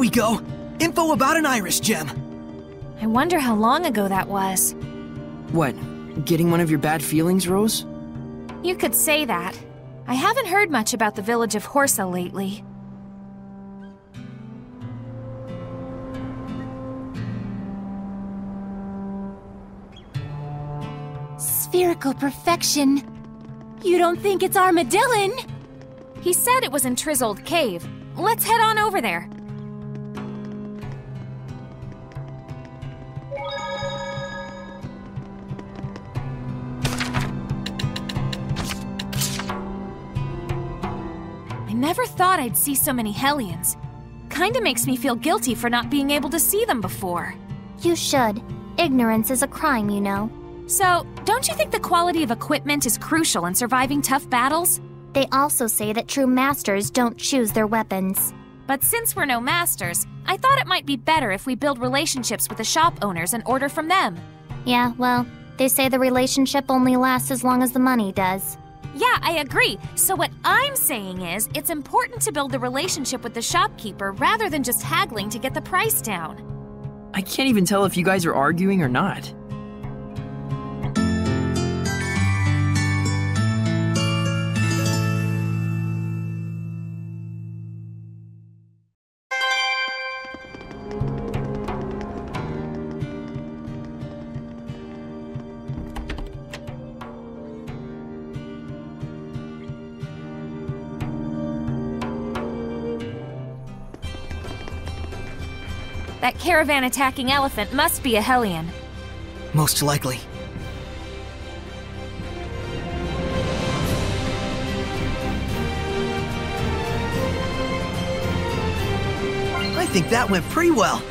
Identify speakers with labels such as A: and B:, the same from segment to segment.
A: we go! Info about an iris gem!
B: I wonder how long ago that was.
A: What? Getting one of your bad feelings, Rose?
B: You could say that. I haven't heard much about the village of Horsa lately.
C: Spherical perfection. You don't think it's Armadillon?
B: He said it was in Trizold Cave. Let's head on over there. I never thought I'd see so many Hellions. Kinda makes me feel guilty for not being able to see them before.
C: You should. Ignorance is a crime, you know.
B: So, don't you think the quality of equipment is crucial in surviving tough battles?
C: They also say that true masters don't choose their weapons.
B: But since we're no masters, I thought it might be better if we build relationships with the shop owners and order from them.
C: Yeah, well, they say the relationship only lasts as long as the money does.
B: Yeah, I agree. So what I'm saying is, it's important to build the relationship with the shopkeeper rather than just haggling to get the price down.
A: I can't even tell if you guys are arguing or not.
B: That caravan-attacking elephant must be a Hellion.
A: Most likely. I think that went pretty well.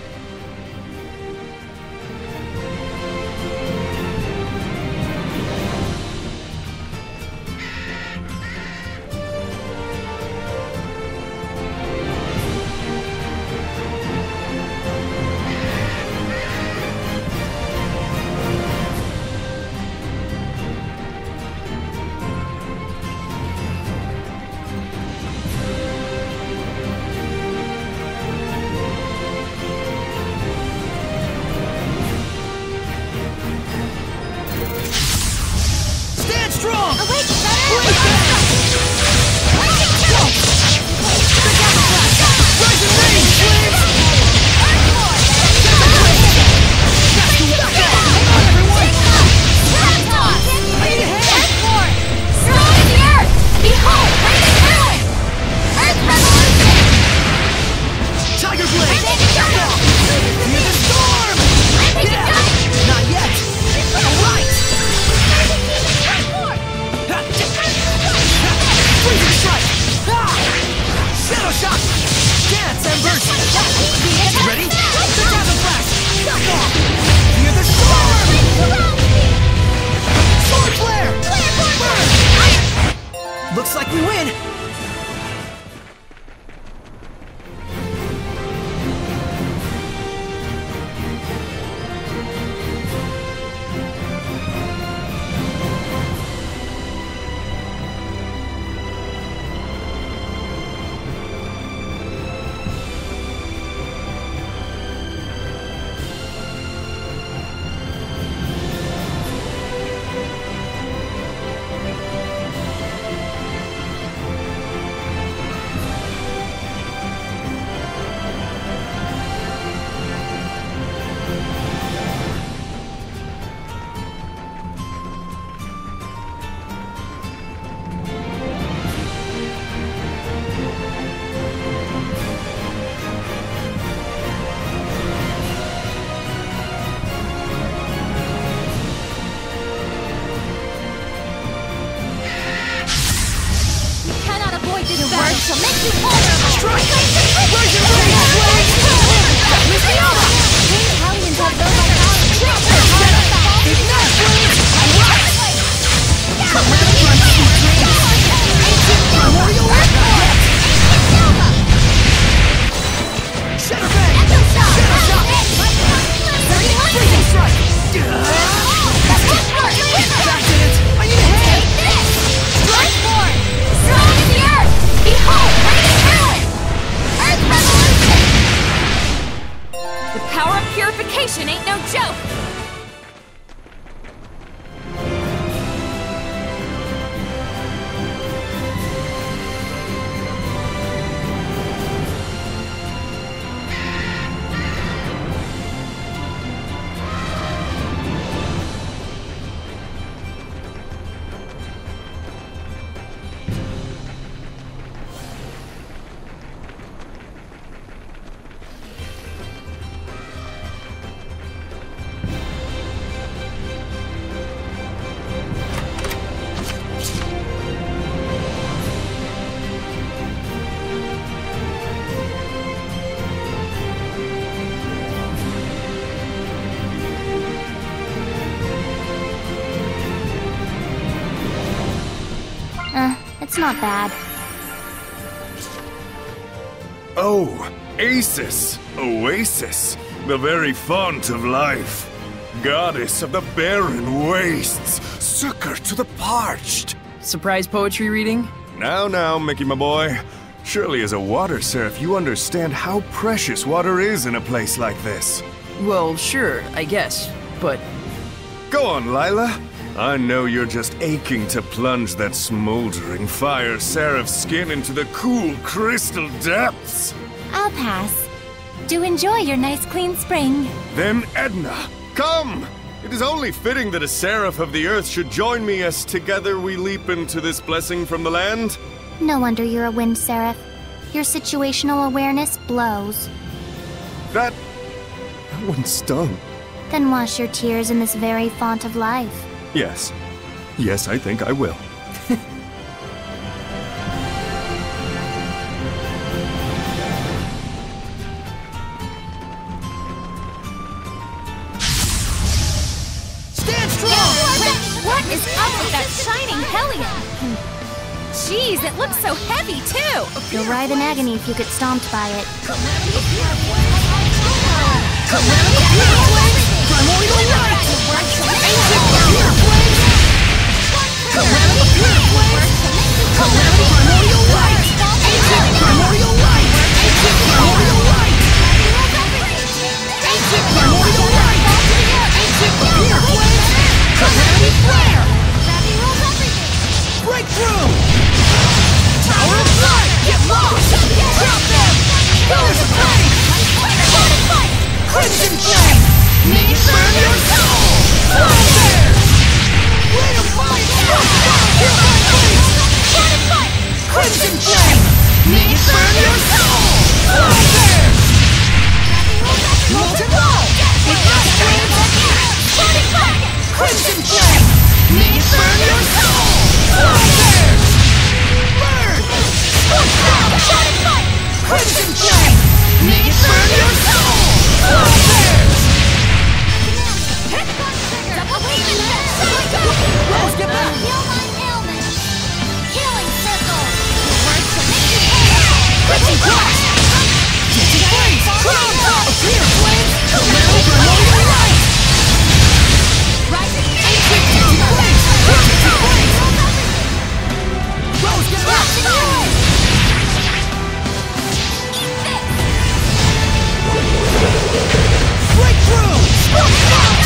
A: Looks like we win!
C: Shall make you vulnerable!
A: Strike! Where's your range?
C: These Hellions have no vitality.
A: Ignite flames! Alright! Come with the front, sweet dreams! Ancient primordial earthquake! Shatter Bang! Shatter Shock! Freezing Strike! Back in it! I need a hand!
C: Take this! Strike Force! Strong as the earth! Behold, Radiant Talent! Earth Revolution! It's not bad.
D: Oh, Acis, Oasis, the very font of life. Goddess of the barren wastes, succor to the parched.
E: Surprise poetry reading?
D: Now, Mickey, my boy. Surely as a water seraph, you understand how precious water is in a place like this.
E: Well, sure, I guess, but...
D: Go on, Lila. I know you're just aching to plunge that smoldering fire seraph's skin into the cool crystal depths.
B: I'll pass. Do enjoy your nice clean spring.
D: Then Edna, come! It is only fitting that a seraph of the earth should join me as together we leap into this blessing from the land.
C: No wonder you're a wind seraph. Your situational awareness blows.
D: That one stung.
C: Then wash your tears in this very font of life.
D: Yes, I think I will.
A: Stand strong!
B: What is up with that shining hellion? Jeez, it looks so heavy, too!
C: You'll writhe in agony if you get stomped by it.
A: Primordial light! Ancient pure flame! Calamity pure flame! Calamity primordial light! Ancient primordial light! Ancient primordial light! Ancient primordial light! Ancient pure flame! Calamity flare! Breakthrough! Tower of Light! Get lost! Drop them! Pillars of Flame! Crimson Flame! May it burn your soul! Slow there! Ray of Light! Pure Light! Crimson Flame! May it burn your soul! Slow there! Molten Wall! Ignite Flame! Crimson Flame! May it burn your soul! Slow there! Burn! Crimson Flame! May it burn your soul! Slow there! Rose, get back!
B: Heal my ailment. Healing circle.
A: Crimson Flash! Dancing Flames! Crown Top! Clear Flames! Calamity Primordial Light!
B: Rising
A: Ancient Dancing Flames! Dancing Flames! Rose, get back! Breakthrough!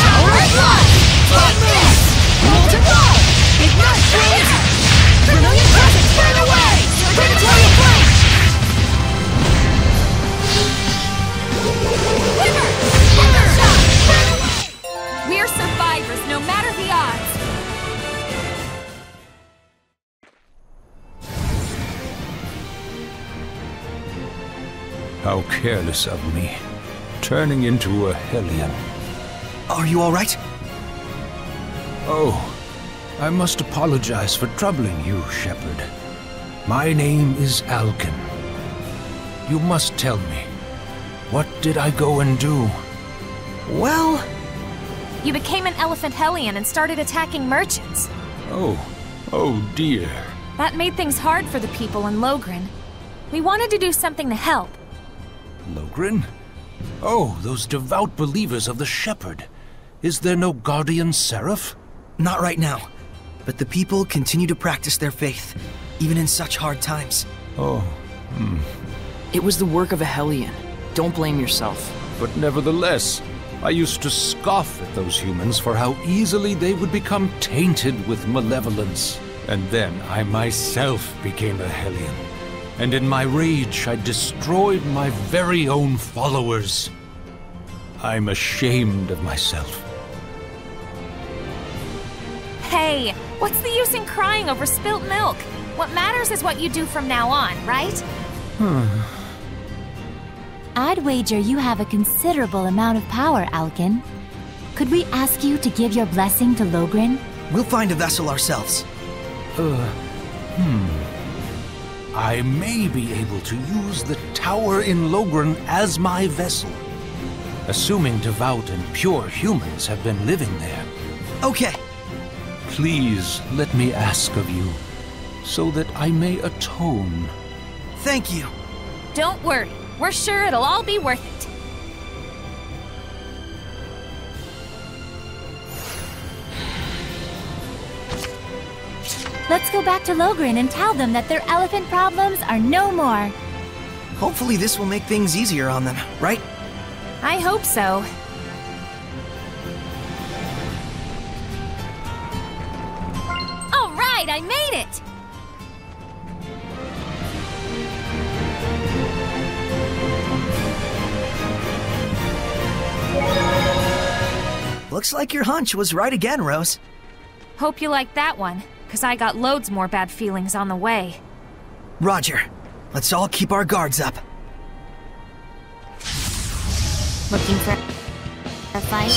A: Tower of Light! Take this! Molten Wall! Ignite Flames! Vermilion Presence, burn away! Predatorial Flame!
B: Wither shot. Burn away. We're survivors, no matter the odds.
F: How careless of me, turning into a hellion.
G: Are you all right?
F: Oh, I must apologize for troubling you, Shepherd. My name is Alkin. You must tell me, what did I go and do?
G: Well...
B: You became an elephant hellion and started attacking merchants.
F: Oh dear.
B: That made things hard for the people in Logren. We wanted to do something to help.
F: Logren? Oh, those devout believers of the Shepherd. Is there no guardian seraph?
G: Not right now. But the people continue to practice their faith, even in such hard times.
E: It was the work of a hellion. Don't blame yourself.
F: But nevertheless, I used to scoff at those humans for how easily they would become tainted with malevolence. And then I myself became a hellion. And in my rage, I destroyed my very own followers. I'm ashamed of myself.
B: Hey, what's the use in crying over spilt milk? What matters is what you do from now on, right?
H: I'd wager you have a considerable amount of power, Alkin. Could we ask you to give your blessing to Logren?
G: We'll find a vessel ourselves.
F: I may be able to use the tower in Logren as my vessel, assuming devout and pure humans have been living there.
G: Okay.
F: Please, let me ask of you, so that I may atone.
G: Thank you.
B: Don't worry. We're sure it'll all be worth it.
H: Let's go back to Logren and tell them that their elephant problems are no more.
G: Hopefully this will make things easier on them, right?
B: I hope so. All right, I made it!
G: Looks like your hunch was right again, Rose.
B: Hope you like that one, because I got loads more bad feelings on the way.
G: Roger. Let's all keep our guards up.
C: Looking for a fight?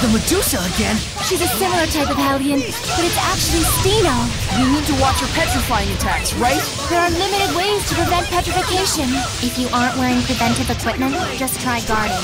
G: The Medusa again?
H: She's a similar type of Hellion, but it's actually Steno.
E: You need to watch your petrifying attacks, right?
H: There are limited ways to prevent petrification.
C: If you aren't wearing preventive equipment, just try guarding.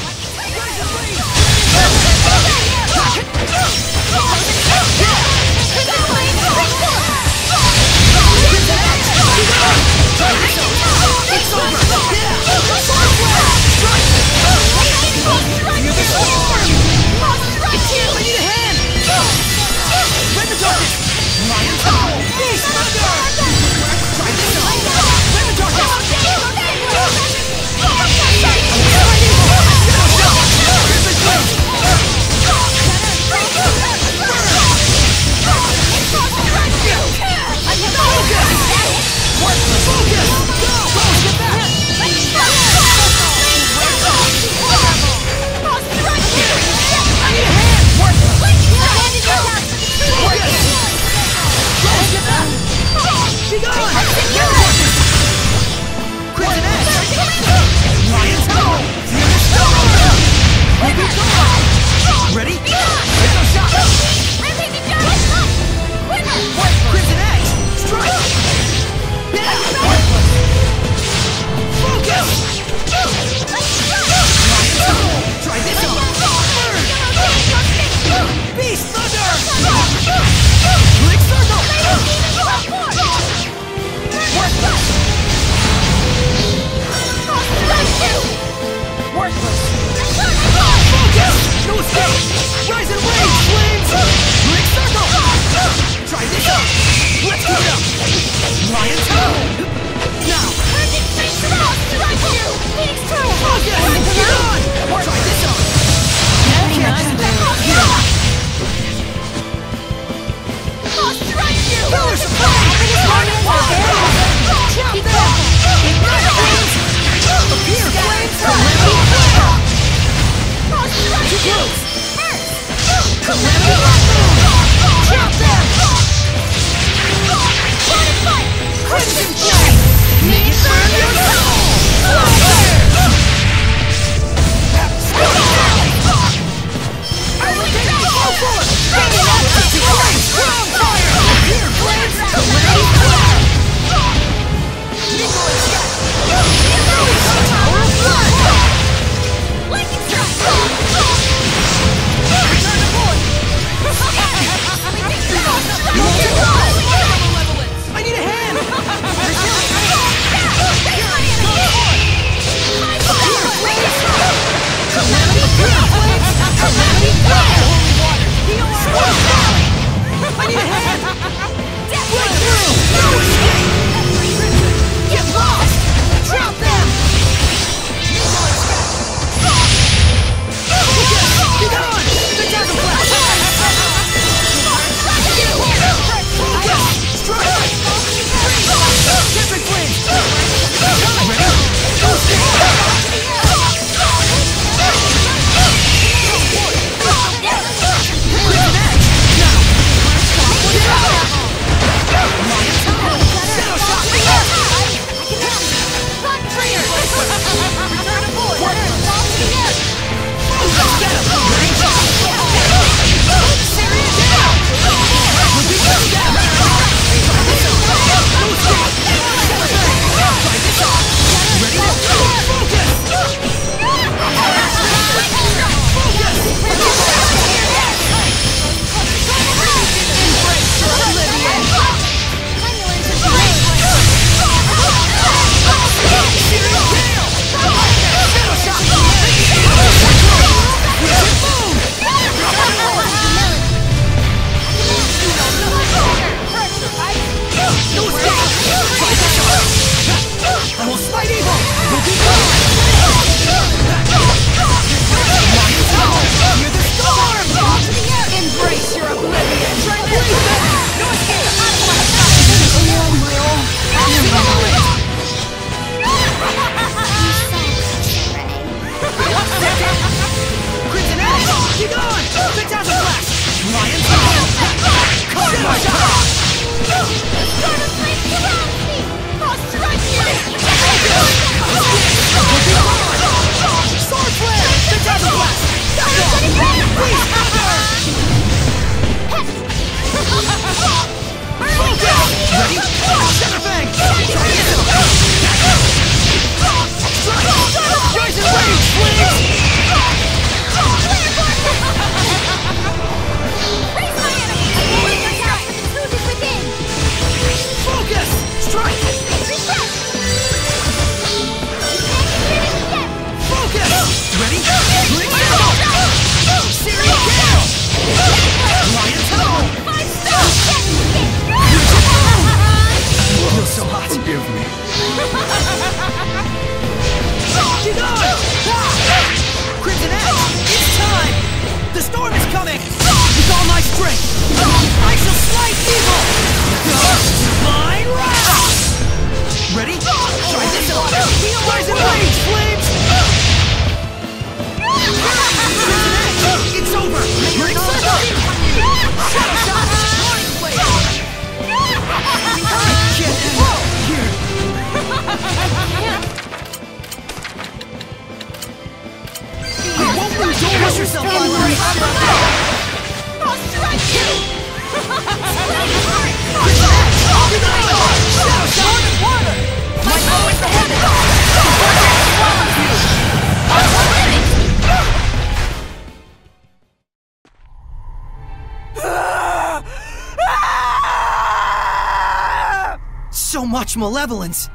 G: so much malevolence.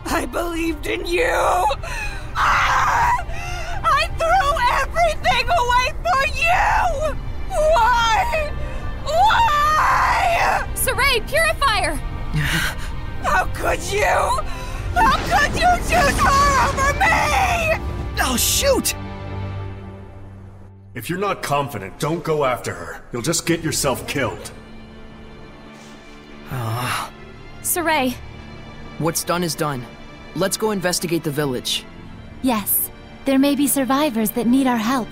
E: I believed in you! I threw everything away for you! Why? Why?
B: Saray, Purifier!
E: How could you? How could you choose her over me?
G: Oh, shoot!
D: If you're not confident, don't go after her. You'll just get yourself killed.
B: Saray,
E: What's done is done. Let's go investigate the village.
H: Yes, there may be survivors that need our help.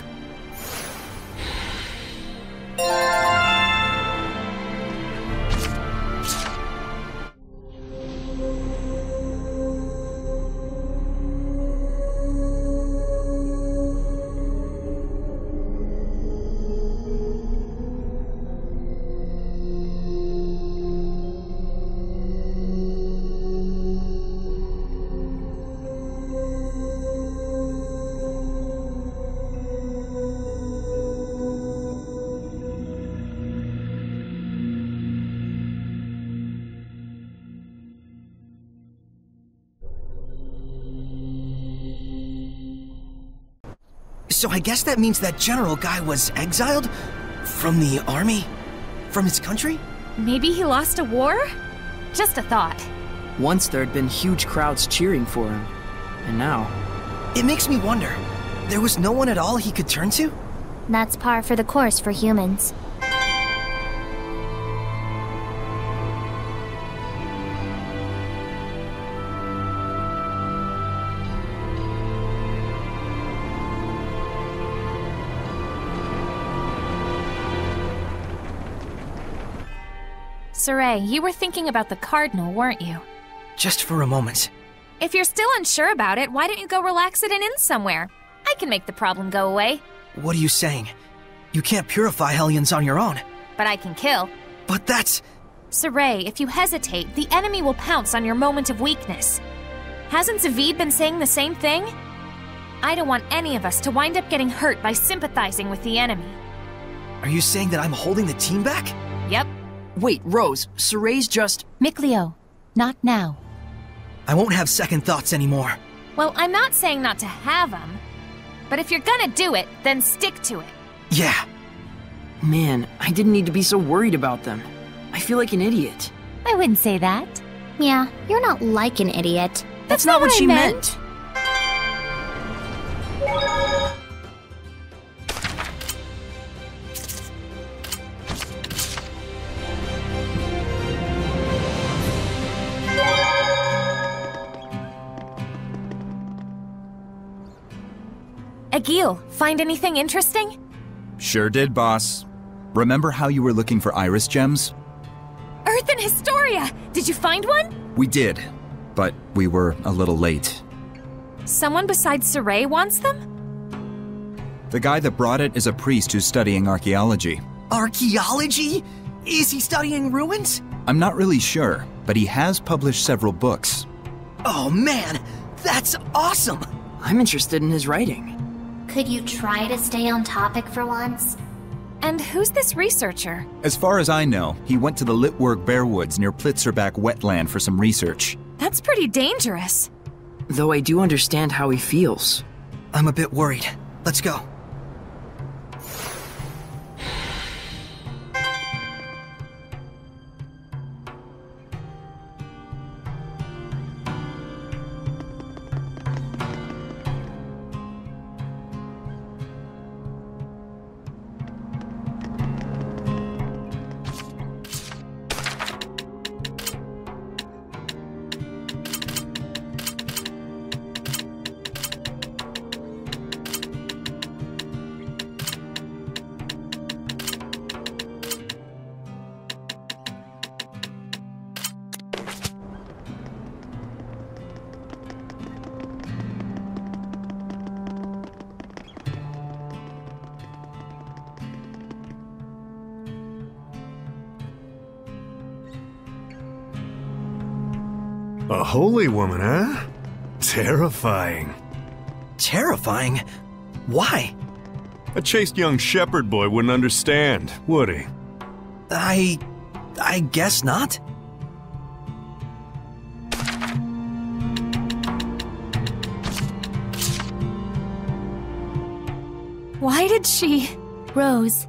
G: So I guess that means that general guy was exiled? From the army? From his country?
B: maybe he lost a war? Just a thought.
E: Once there'd been huge crowds cheering for him, and now...
G: It makes me wonder, there was no one at all he could turn to?
C: That's par for the course for humans.
B: Saray, you were thinking about the Cardinal, weren't you?
G: Just for a moment.
B: If you're still unsure about it, why don't you go relax at an inn somewhere? I can make the problem go away.
G: What are you saying? You can't purify Hellions on your own.
B: But I can kill.
G: But that's...
B: Saray, if you hesitate, the enemy will pounce on your moment of weakness. Hasn't Zavid been saying the same thing? I don't want any of us to wind up getting hurt by sympathizing with the enemy.
G: Are you saying that I'm holding the team back?
B: Yep.
E: Wait, Rose, Saray's just...
H: Mikleo, not now.
G: I won't have second thoughts anymore.
B: Well, I'm not saying not to have them. But if you're gonna do it, then stick to it.
G: Yeah.
E: Man, I didn't need to be so worried about them. I feel like an idiot.
H: I wouldn't say that.
C: Yeah, you're not like an idiot.
E: That's not what she meant.
B: Agil, find anything interesting?
I: Sure did, boss. Remember how you were looking for iris gems?
B: Earthern Historia! Did you find one?
I: We did, but we were a little late.
B: Someone besides Saray wants them?
I: The guy that brought it is a priest who's studying archaeology.
G: Archaeology? Is he studying ruins?
I: I'm not really sure, but he has published several books.
G: Oh man, that's awesome!
E: I'm interested in his writing.
C: Could you try to stay on topic for once?
B: And who's this researcher?
I: As far as I know, he went to the Litwurg Bearwoods near Plitzerback wetland for some research.
B: That's pretty dangerous.
E: Though I do understand how he feels.
G: I'm a bit worried. Let's go.
D: A holy woman, huh? Terrifying.
G: Terrifying? Why?
D: A chaste young shepherd boy wouldn't understand, would he?
G: I guess not.
B: Why did she...
H: Rose,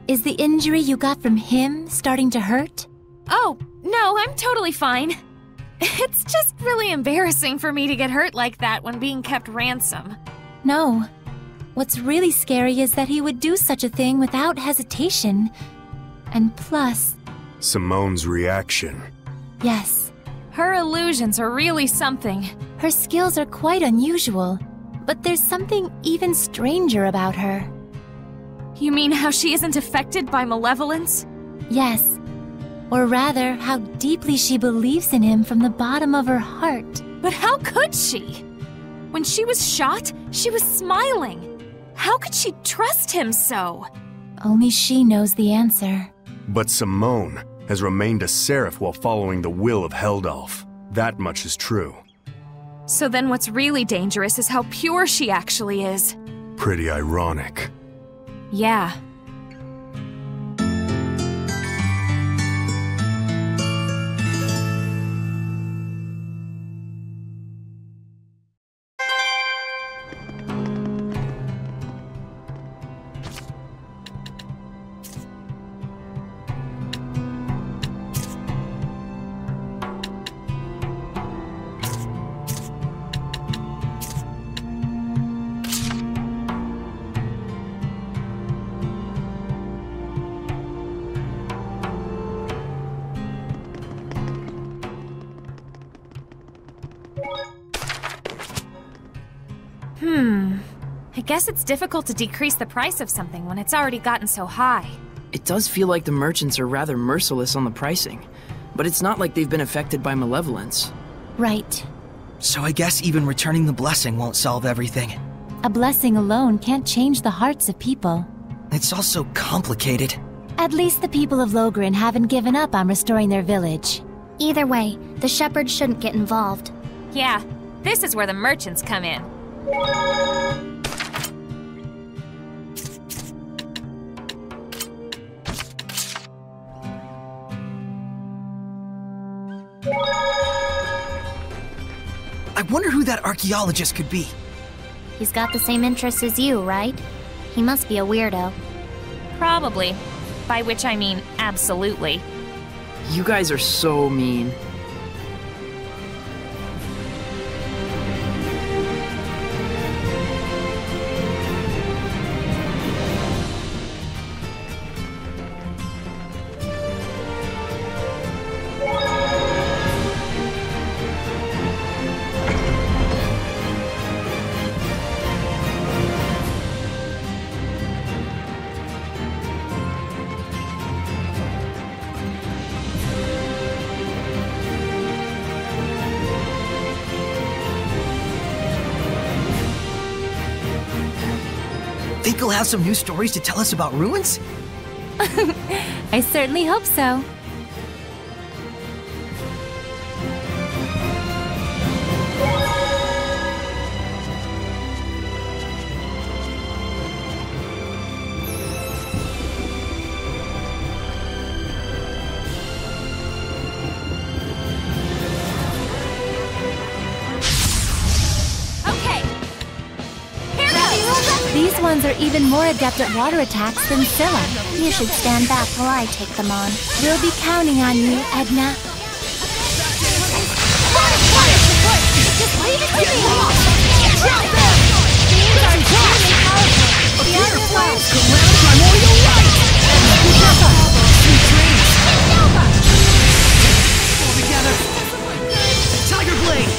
H: is the injury you got from him starting to hurt?
B: Oh, no, I'm totally fine. It's just really embarrassing for me to get hurt like that when being kept ransom.
H: No. What's really scary is that he would do such a thing without hesitation. And plus...
D: Simone's reaction.
H: Yes.
B: Her illusions are really something.
H: Her skills are quite unusual, but there's something even stranger about her.
B: You mean how she isn't affected by malevolence?
H: Yes. Or rather, how deeply she believes in him from the bottom of her heart.
B: But how could she? When she was shot, she was smiling. How could she trust him so?
H: Only she knows the answer.
D: But Simone has remained a seraph while following the will of Heldalf. That much is true.
B: So then what's really dangerous is how pure she actually is.
D: Pretty ironic.
B: Yeah. I guess it's difficult to decrease the price of something when it's already gotten so high.
J: It does feel like the merchants are rather merciless on the pricing, but it's not like they've been affected by malevolence.
H: Right.
G: So I guess even returning the blessing won't solve everything.
H: A blessing alone can't change the hearts of people.
G: It's all so complicated.
H: At least the people of Logren haven't given up on restoring their village.
C: Either way, the shepherds shouldn't get involved.
B: Yeah, this is where the merchants come in.
G: I wonder who that archaeologist could be.
C: He's got the same interests as you, right? He must be a weirdo.
B: Probably. By which I mean absolutely.
J: You guys are so mean.
G: Think he'll have some new stories to tell us about ruins?
H: I certainly hope so. These ones are even more adept at water attacks than Scylla.
C: You should stand back while I take them on.
H: We'll be counting on you, Edna.
A: Just leave it to me! Drop them! These are extremely powerful.
G: A fear flames command primordial light! Sweet dreams! All together! Tiger blade!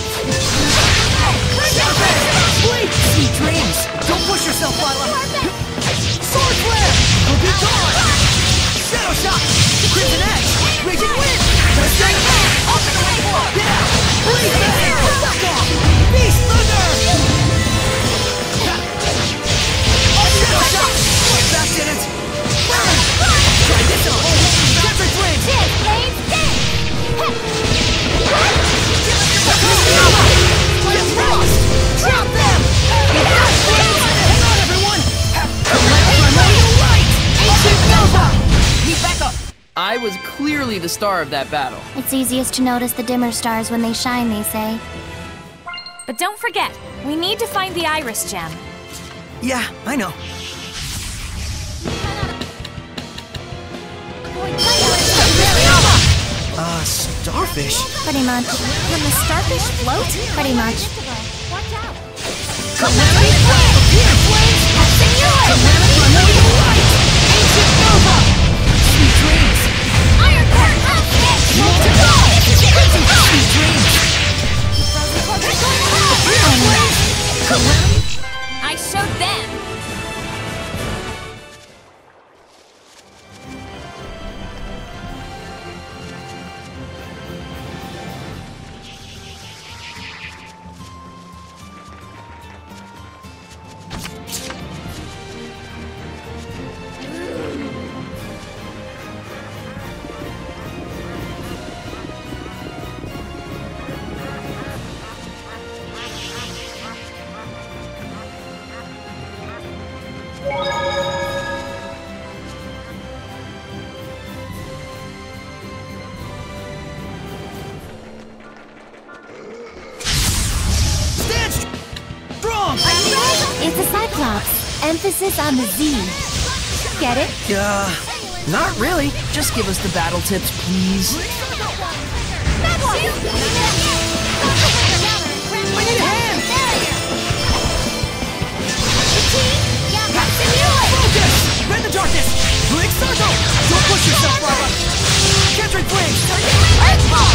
G: Blade! Sweet dreams! Don't push yourself, Lila! Sword flare! Don't be gone! Shadow shot! Crimson edge! Raging wind! Strike! Open the way for! Yeah! Blade bang! Back off! Beast thunder! Shadow shot! That did it! Burn! Try this on! Desert flame!
C: Dig, Blade, dig!
A: Get lost! Drop them! Hang on, everyone! Ancient Nova!
J: Need backup! I was clearly the star of that battle.
C: It's easiest to notice the dimmer stars when they shine, they say.
B: But don't forget, we need to find the Iris Gem.
G: Yeah, I know. Starfish?
C: Pretty much.
B: Can the starfish float?
C: Pretty much.
B: Watch out.
G: Calamity Flame! Appear, Flames! Calamity Primordial Light! Ancient Nova! Sweet dreams!
B: Iron Curtain!
G: Multiple! Sweet dreams! Appear, Flames! Calamity!
B: I showed them.
H: It's a Cyclops. Emphasis on the Z. Get it?
J: Not really. Just give us the battle tips, please.
G: I need a hand! Focus! Rend the darkness! Blink circle! Don't push yourself, Lava! Catching flames!
B: Earthball!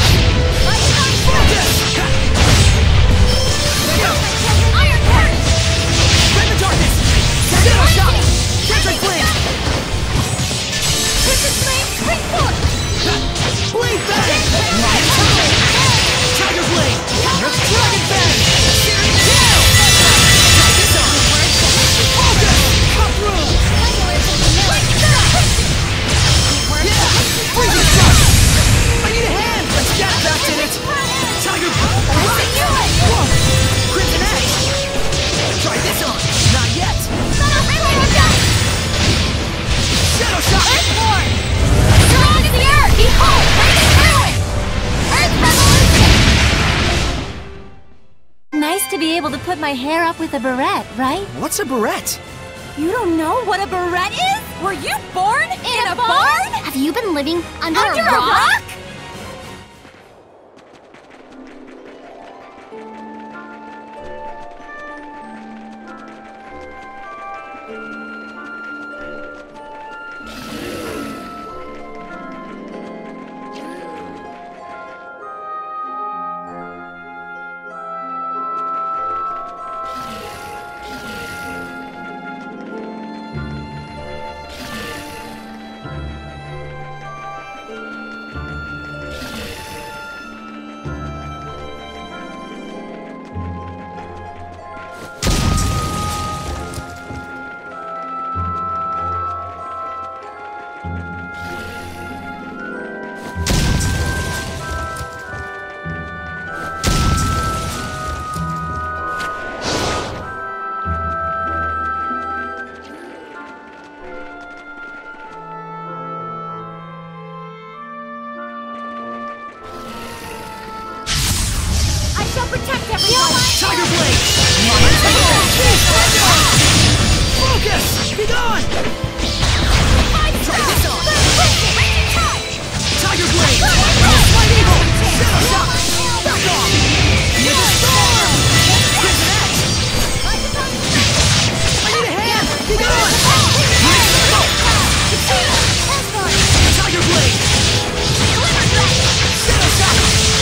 G: Focus!
B: Iron Curtain!
G: Rend the darkness! Zero shot! Catching flames!
B: Twisted Flame! Springboard!
G: Blade bang! Tiger blade! Dragon bang! Searing tail! Try this on! Focus! Cut through! Yeah! Freezing shot! I need a hand! Let's get back in it! Tiger! Alright! Whoa! Crimson Edge! Try this on! Not yet! Shadow shot!
B: Earthborn! Surrounding the Earth! Behold! Raging ruin! Earth Revolution!
H: Nice to be able to put my hair up with a barrette, right?
G: What's a barrette?
H: You don't know what a barrette is?
B: Were you born in a barn?
C: Have you been living under
B: Under
C: a rock?
G: Tiger blade! Focus! Be gone! Try this on! Tiger blade! White eagle! Shadow shot! Back off! Here's the storm! Crimson Edge! I need a hand! Be gone! Tiger blade! Shadow shot!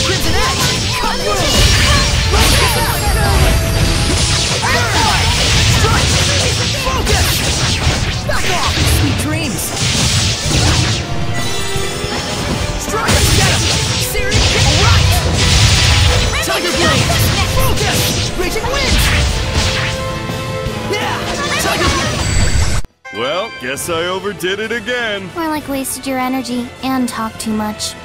G: Crimson Edge! Cut through! Back off! Sweet dreams! Strike! Get him! Searing kick! Right! Tiger blade! Focus! Raging wind! Yeah! Tiger blade!
D: Well, guess I overdid it again.
C: More like wasted your energy and talked too much.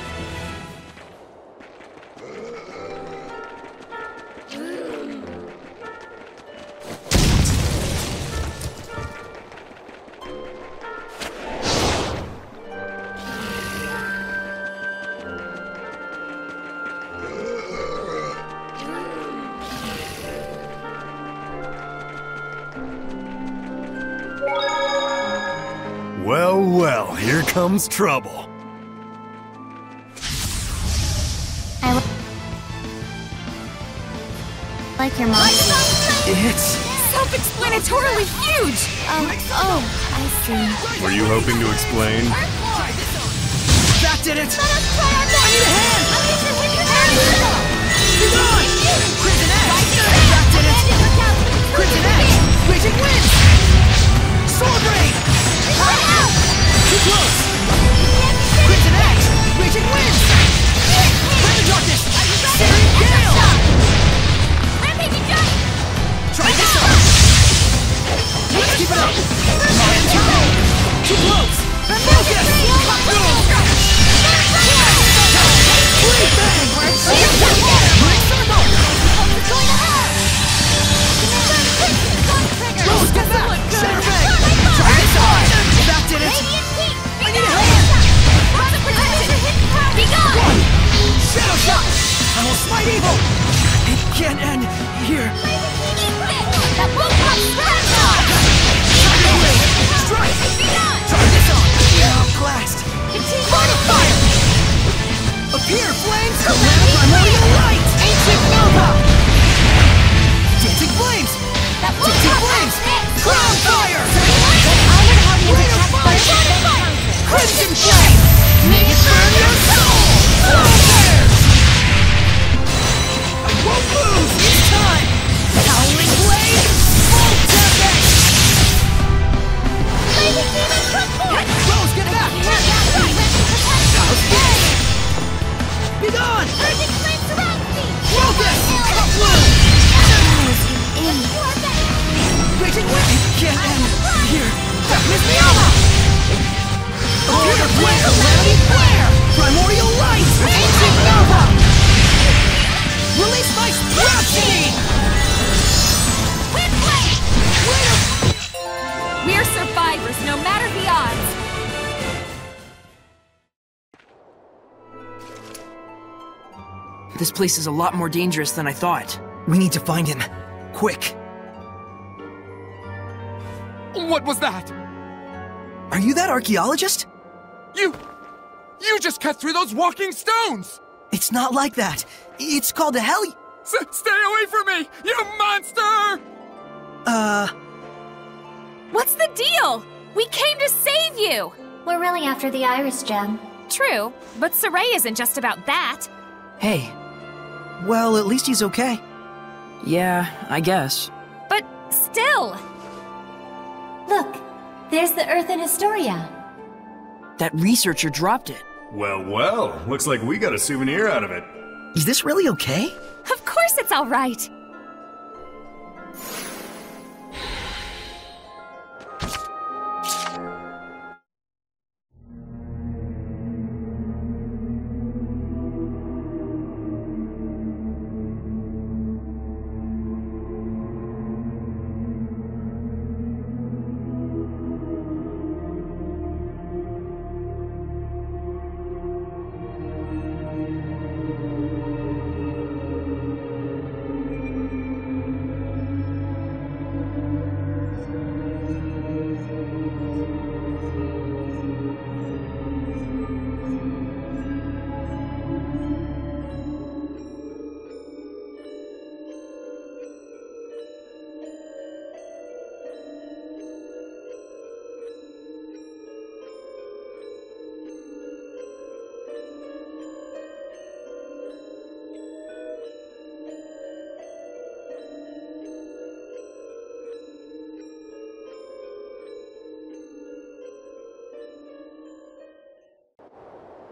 D: Well, well, here comes trouble.
C: Like your mom.
J: It's...
B: self-explanatorily huge!
C: Oh, I see.
D: Were you hoping to explain?
G: That did it! I need a hand! Come on! Crimson Edge! That did it! Crimson Edge! Raging Wind! Sword Rain! Too close! Crimson Edge! Raging Wind! Weapon Darkness! Searing Gale! Try this out! Let's keep it up! Too close! Focus! Blade Bang! Blade Circle! Rose, get back! Shatter Bang! Try this out! That did it! I need a hand!
B: Be gone!
G: Shadow Shot! I will smite evil! It can't end here!
B: That won't come!
G: Strike! Try this on! Blast! Line of fire! Appear, flames! Primordial light! Ancient Nova! Dancing flames! Dancing flames! Crown fire! Ray of fire! Crimson flame! May it burn your soul! Fire! I won't lose this time! Howling blade! Full tempest! Rose, get back! Be gone! Focus! Raging Wind! Can't end here! Darkness Miama! Appear, Flare! Calamity Flare! Primordial Light! Ancient Nova! Release my Rhapsody!
B: We're survivors, no matter the odds!
J: This place is a lot more dangerous than I thought.
G: We need to find him. Quick!
K: What was that?
G: Are you that archaeologist?
K: You just cut through those walking stones!
G: It's not like that. It's called a heli...
K: Stay away from me, you monster!
B: What's the deal? We came to save you!
C: We're really after the Iris Gem.
B: True, but Saray isn't just about that.
J: Hey.
G: Well, at least he's okay.
J: Yeah, I guess.
B: But still...
H: Look, there's the Earthern Historia.
J: That researcher dropped it.
D: Well, looks like we got a souvenir out of it.
G: Is this really okay?
B: Of course it's all right.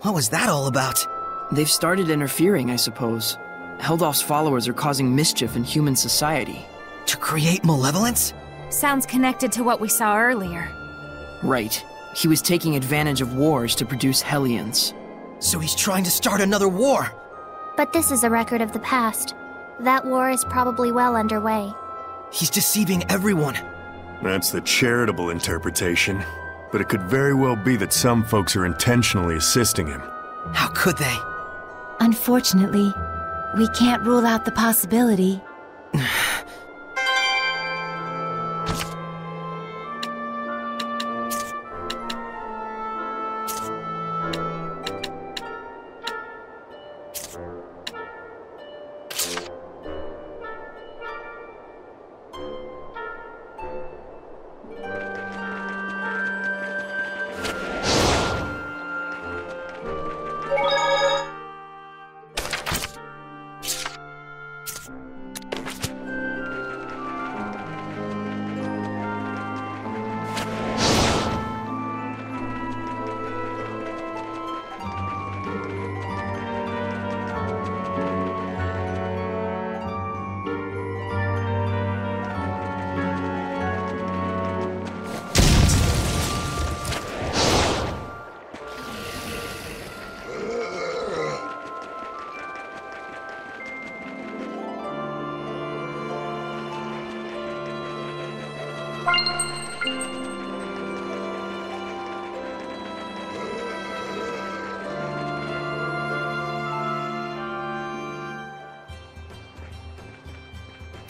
G: What was that all about?
J: They've started interfering, I suppose. Heldolf's followers are causing mischief in human society.
G: To create malevolence?
B: Sounds connected to what we saw earlier.
J: Right. He was taking advantage of wars to produce Hellions.
G: So he's trying to start another war!
C: But this is a record of the past. That war is probably well underway.
G: He's deceiving everyone.
D: That's the charitable interpretation. But it could very well be that some folks are intentionally assisting him.
G: How could they?
H: Unfortunately, we can't rule out the possibility.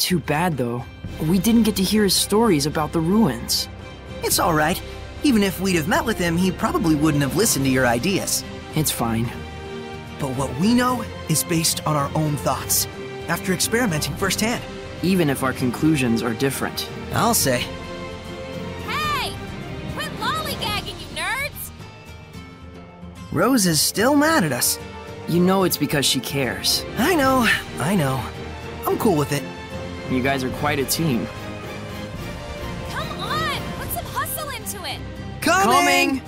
J: Too bad, though. We didn't get to hear his stories about the ruins.
G: It's alright. Even if we'd have met with him, he probably wouldn't have listened to your ideas.
J: It's fine.
G: But what we know is based on our own thoughts, after experimenting firsthand.
J: Even if our conclusions are different.
G: I'll say.
B: Hey! Quit lollygagging, you nerds!
G: Rose is still mad at us.
J: You know it's because she cares.
G: I know. I'm cool with it.
J: You guys are quite a team.
B: Come on! Put some hustle into it!
G: Coming!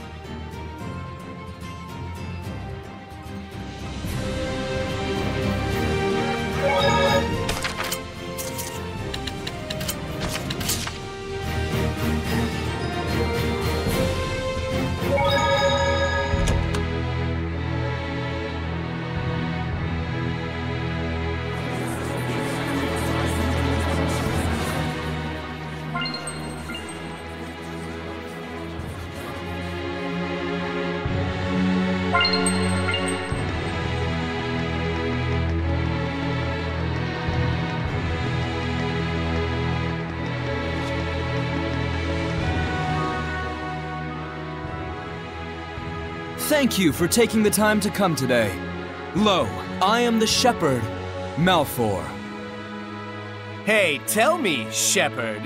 L: Thank you for taking the time to come today. Lo, I am the shepherd, Malfor.
M: Hey, tell me, shepherd,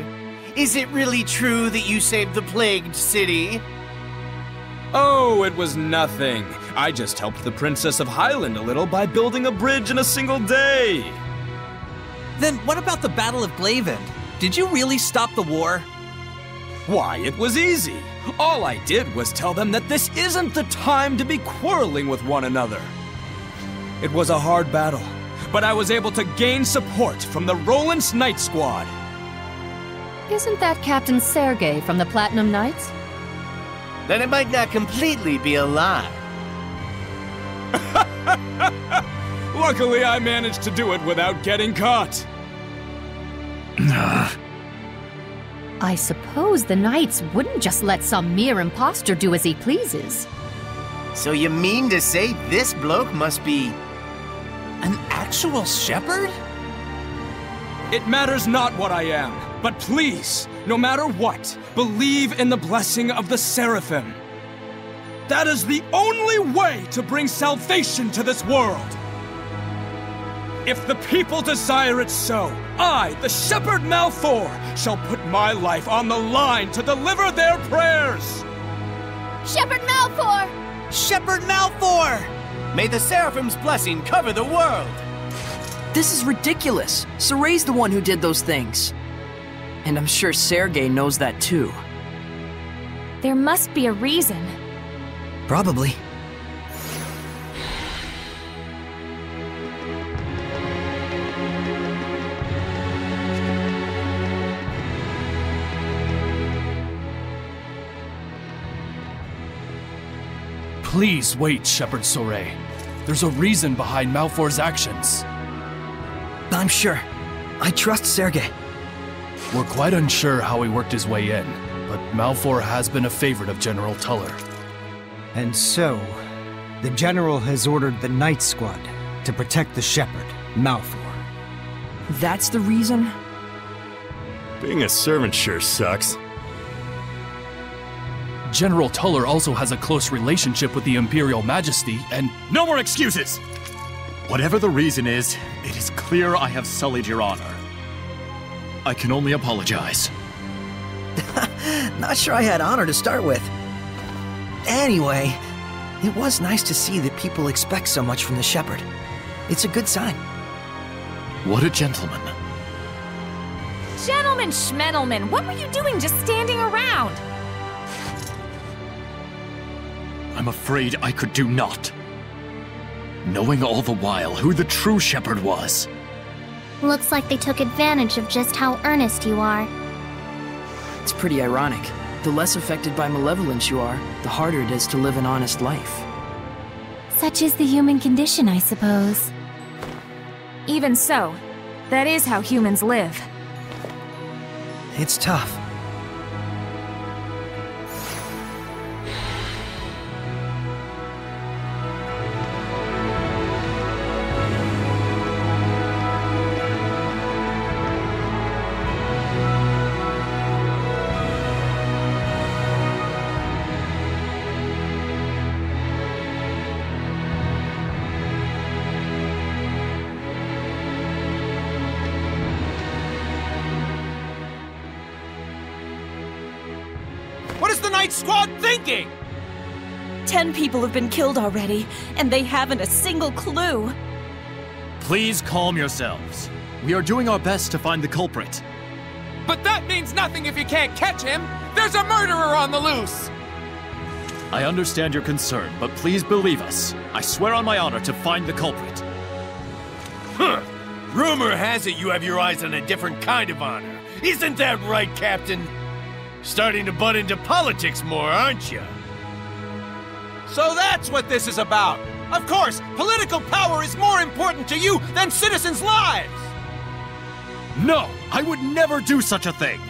M: is it really true that you saved the plagued city?
L: Oh, it was nothing. I just helped the Princess of Highland a little by building a bridge in a single day.
N: Then what about the Battle of Mayvin? Did you really stop the war?
L: Why, it was easy. All I did was tell them that this isn't the time to be quarreling with one another. It was a hard battle, but I was able to gain support from the Roland's Knight Squad.
O: Isn't that Captain Sergei from the Platinum Knights?
M: Then it might not completely be a lie.
L: Luckily, I managed to do it without getting caught.
O: I suppose the Knights wouldn't just let some mere imposter do as he pleases.
M: So you mean to say this bloke must be an actual shepherd?
L: It matters not what I am, but please, no matter what, believe in the blessing of the Seraphim. That is the only way to bring salvation to this world. If the people desire it so, I, the Shepherd Malfor, shall put my life on the line to deliver their prayers!
B: Shepherd Malfor!
G: Shepherd Malfor!
M: May the Seraphim's blessing cover the world!
J: This is ridiculous. Soray's the one who did those things. And I'm sure Sergei knows that too.
B: There must be a reason.
G: Probably.
P: Please wait, Shepherd Soray. There's a reason behind Malfor's actions.
G: I'm sure. I trust Sergei.
P: We're quite unsure how he worked his way in, but Malfor has been a favorite of General Tuller.
Q: And so, the General has ordered the Knight Squad to protect the Shepherd, Malfor.
J: That's the reason?
D: Being a servant sure sucks.
P: General Tuller also has a close relationship with the Imperial Majesty, and—
R: No more excuses! Whatever the reason is, it is clear I have sullied your honor. I can only apologize.
G: Not sure I had honor to start with. Anyway, it was nice to see that people expect so much from the Shepherd. It's a good sign.
R: What a gentleman.
B: Gentleman Schmendelman, what were you doing just standing around?
R: I'm afraid I could do naught. Knowing all the while who the true shepherd was.
C: Looks like they took advantage of just how earnest you are.
J: It's pretty ironic. The less affected by malevolence you are, the harder it is to live an honest life.
H: Such is the human condition, I suppose.
B: Even so, that is how humans live.
G: It's tough. Night Squad thinking?
S: 10 people have been killed already, and they haven't a single clue.
R: Please calm yourselves. We are doing our best to find the culprit.
K: But that means nothing if you can't catch him! There's a murderer on the loose!
R: I understand your concern, but please believe us. I swear on my honor to find the culprit.
M: Huh. Rumor has it you have your eyes on a different kind of honor. Isn't that right, Captain? Starting to butt into politics more, aren't you?
G: So that's what this is about! Of course, political power is more important to you than citizens' lives!
R: No! I would never do such a thing!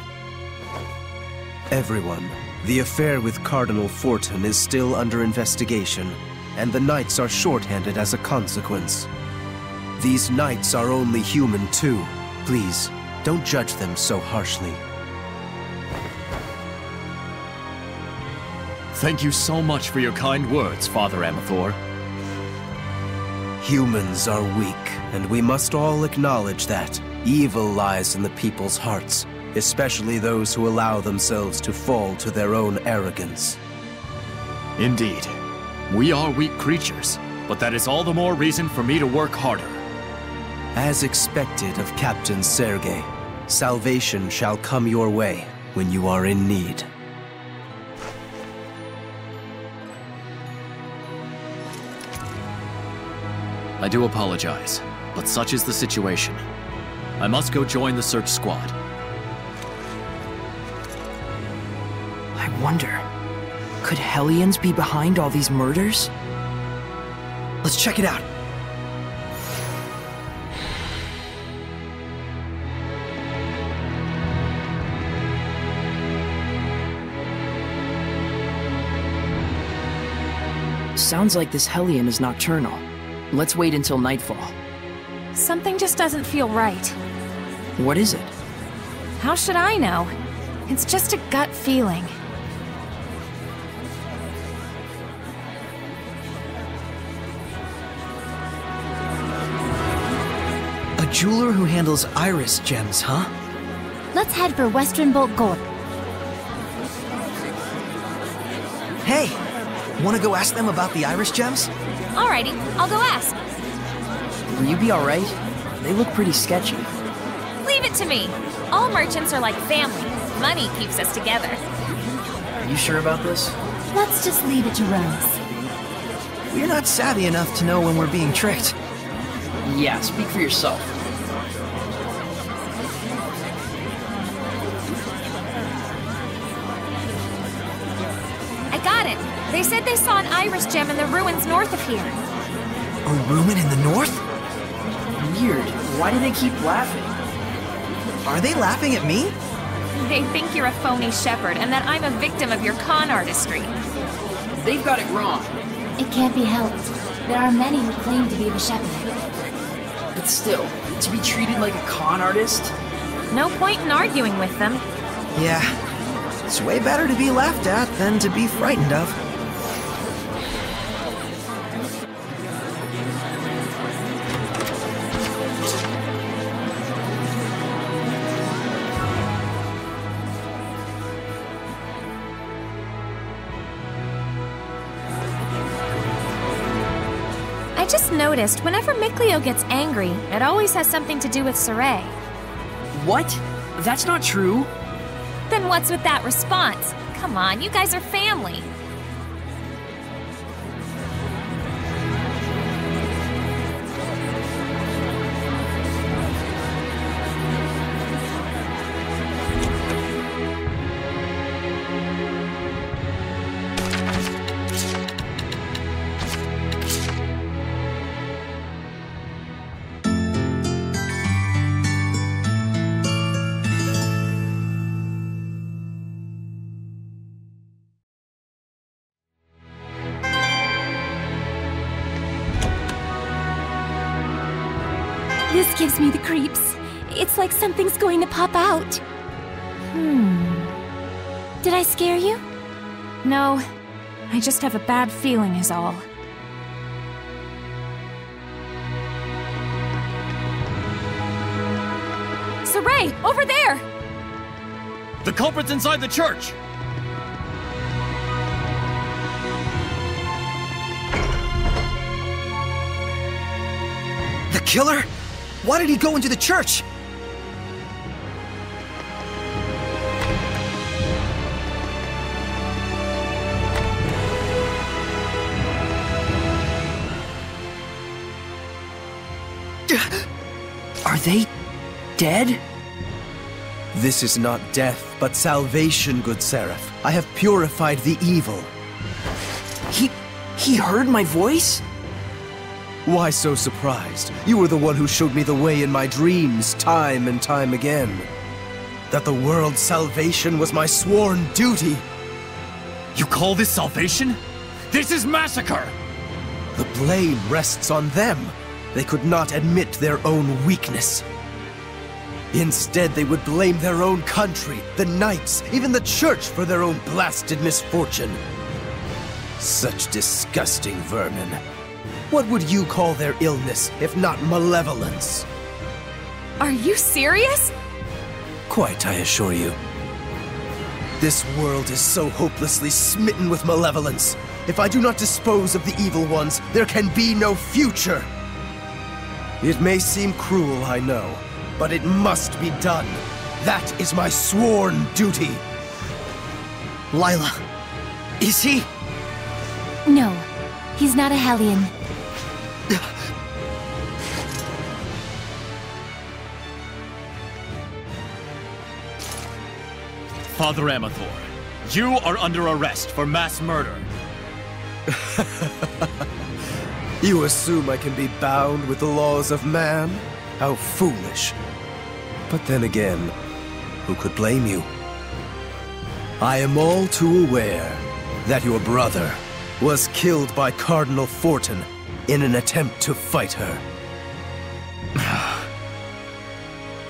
T: Everyone, the affair with Cardinal Fortin is still under investigation, and the Knights are shorthanded as a consequence. These Knights are only human too. Please, don't judge them so harshly.
R: Thank you so much for your kind words, Father Amathor.
T: Humans are weak, and we must all acknowledge that. Evil lies in the people's hearts, especially those who allow themselves to fall to their own arrogance.
R: Indeed. We are weak creatures, but that is all the more reason for me to work harder.
T: As expected of Captain Sergei, salvation shall come your way when you are in need.
R: I do apologize, but such is the situation. I must go join the search squad.
J: I wonder, could Hellions be behind all these murders?
G: Let's check it out.
J: Sounds like this Hellion is nocturnal. Let's wait until nightfall.
B: Something just doesn't feel right.
J: What is it?
B: How should I know? It's just a gut feeling.
G: A jeweler who handles iris gems, huh?
H: Let's head for Western Bolt Gold.
G: Hey! Wanna go ask them about the iris gems?
B: Alrighty, I'll go ask.
J: Will you be alright? They look pretty sketchy.
B: Leave it to me. All merchants are like family. Money keeps us together.
J: Are you sure about this?
H: Let's just leave it to Rose.
G: We're not savvy enough to know when we're being tricked.
J: Yeah, speak for yourself.
B: I got it. They said they saw an iris gem in the ruins north of here.
G: A ruin in the north?
J: Weird. Why do they keep laughing?
G: Are they laughing at me?
B: They think you're a phony shepherd and that I'm a victim of your con artistry.
J: They've got it wrong.
H: It can't be helped. There are many who claim to be the shepherd.
J: But still, to be treated like a con artist?
B: No point in arguing with them.
G: Yeah. It's way better to be laughed at than to be frightened of.
B: I just noticed whenever Mikleo gets angry, it always has something to do with Saray.
J: What? That's not true.
B: Then what's with that response? Come on, you guys are family.
H: This gives me the creeps. It's like something's going to pop out. Did I scare you?
B: No, I just have a bad feeling is all. Saray, over there!
R: The culprit's inside the church!
G: killer? Why did he go into the church?
J: Are they dead?
T: This is not death, but salvation, good Seraph. I have purified the evil.
J: He heard my voice?
T: Why so surprised? You were the one who showed me the way in my dreams, time and time again. That the world's salvation was my sworn duty.
R: You call this salvation? This is massacre!
T: The blame rests on them. They could not admit their own weakness. Instead, they would blame their own country, the knights, even the church for their own blasted misfortune. Such disgusting vermin. What would you call their illness, if not malevolence?
B: Are you serious?
T: Quite, I assure you. This world is so hopelessly smitten with malevolence. If I do not dispose of the evil ones, there can be no future. It may seem cruel, I know, but it must be done. That is my sworn duty.
G: Lila, is he?
H: No, he's not a Hellion.
R: Father Amathor, you are under arrest for mass murder.
T: You assume I can be bound with the laws of man? How foolish. But then again, who could blame you? I am all too aware that your brother was killed by Cardinal Fortin in an attempt to fight her.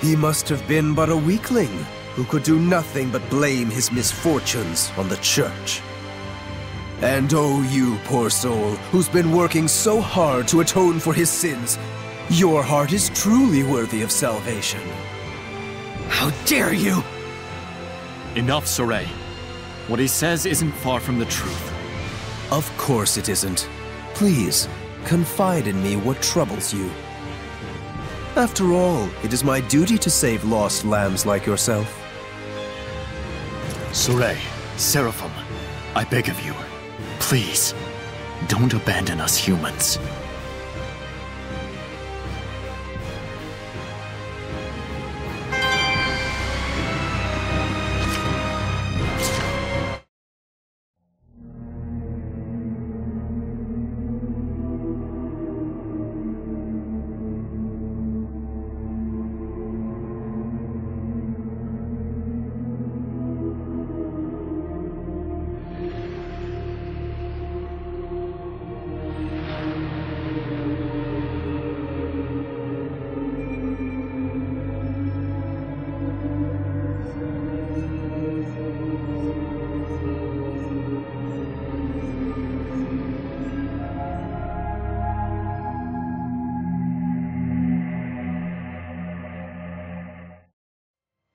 T: He must have been but a weakling who could do nothing but blame his misfortunes on the church. And oh, you poor soul, who's been working so hard to atone for his sins, your heart is truly worthy of salvation.
G: How dare you!
R: Enough, Sorey. What he says isn't far from the truth.
T: Of course it isn't. Please, confide in me what troubles you. After all, it is my duty to save lost lambs like yourself.
R: Sorey, Seraphim, I beg of you, please, don't abandon us humans.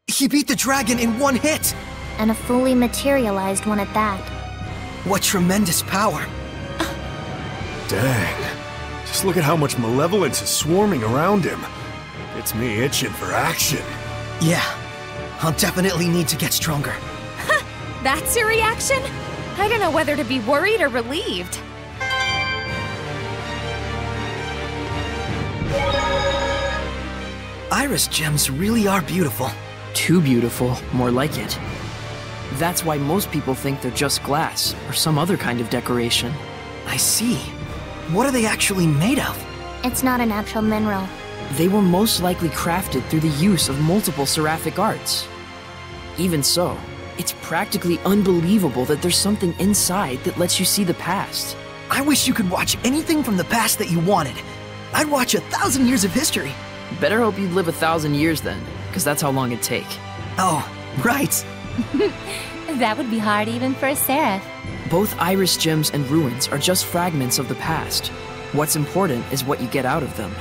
G: He beat the dragon in one hit!
C: And a fully materialized one at that.
G: What tremendous power!
D: Dang. Just look at how much malevolence is swarming around him. It's me itching for action.
G: Yeah, I'll definitely need to get stronger.
B: That's your reaction? I don't know whether to be worried or relieved.
G: Iris gems really are beautiful.
J: Too beautiful, more like it. That's why most people think they're just glass, or some other kind of decoration.
G: I see. What are they actually made of?
C: It's not a natural mineral.
J: They were most likely crafted through the use of multiple seraphic arts. Even so, it's practically unbelievable that there's something inside that lets you see the past.
G: I wish you could watch anything from the past that you wanted. I'd watch 1,000 years of history.
J: Better hope you'd live 1,000 years then, because that's how long it'd take.
G: Oh, right.
H: That would be hard even for a Seraph.
J: Both Iris gems and ruins are just fragments of the past. What's important is what you get out of them.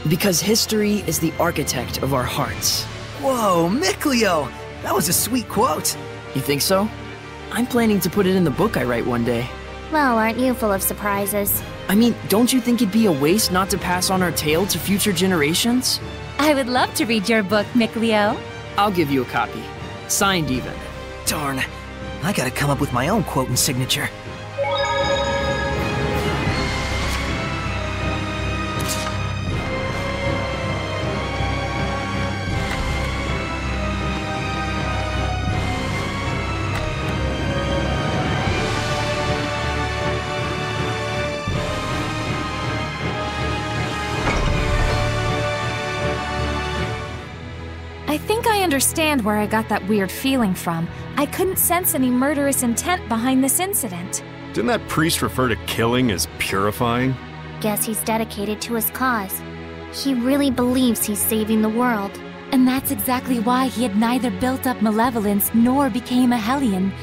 J: Because history is the architect of our hearts.
G: Whoa, Miclio! That was a sweet quote.
J: You think so? I'm planning to put it in the book I write one day.
C: Well, aren't you full of surprises?
J: I mean, don't you think it'd be a waste not to pass on our tale to future generations?
H: I would love to read your book, Mikleo.
J: I'll give you a copy. Signed even.
G: Darn. I gotta come up with my own quote and signature.
B: I think I understand where I got that weird feeling from. I couldn't sense any murderous intent behind this incident.
D: Didn't that priest refer to killing as purifying?
C: Guess he's dedicated to his cause. He really believes he's saving the world.
H: And that's exactly why he had neither built up malevolence nor became a Hellion.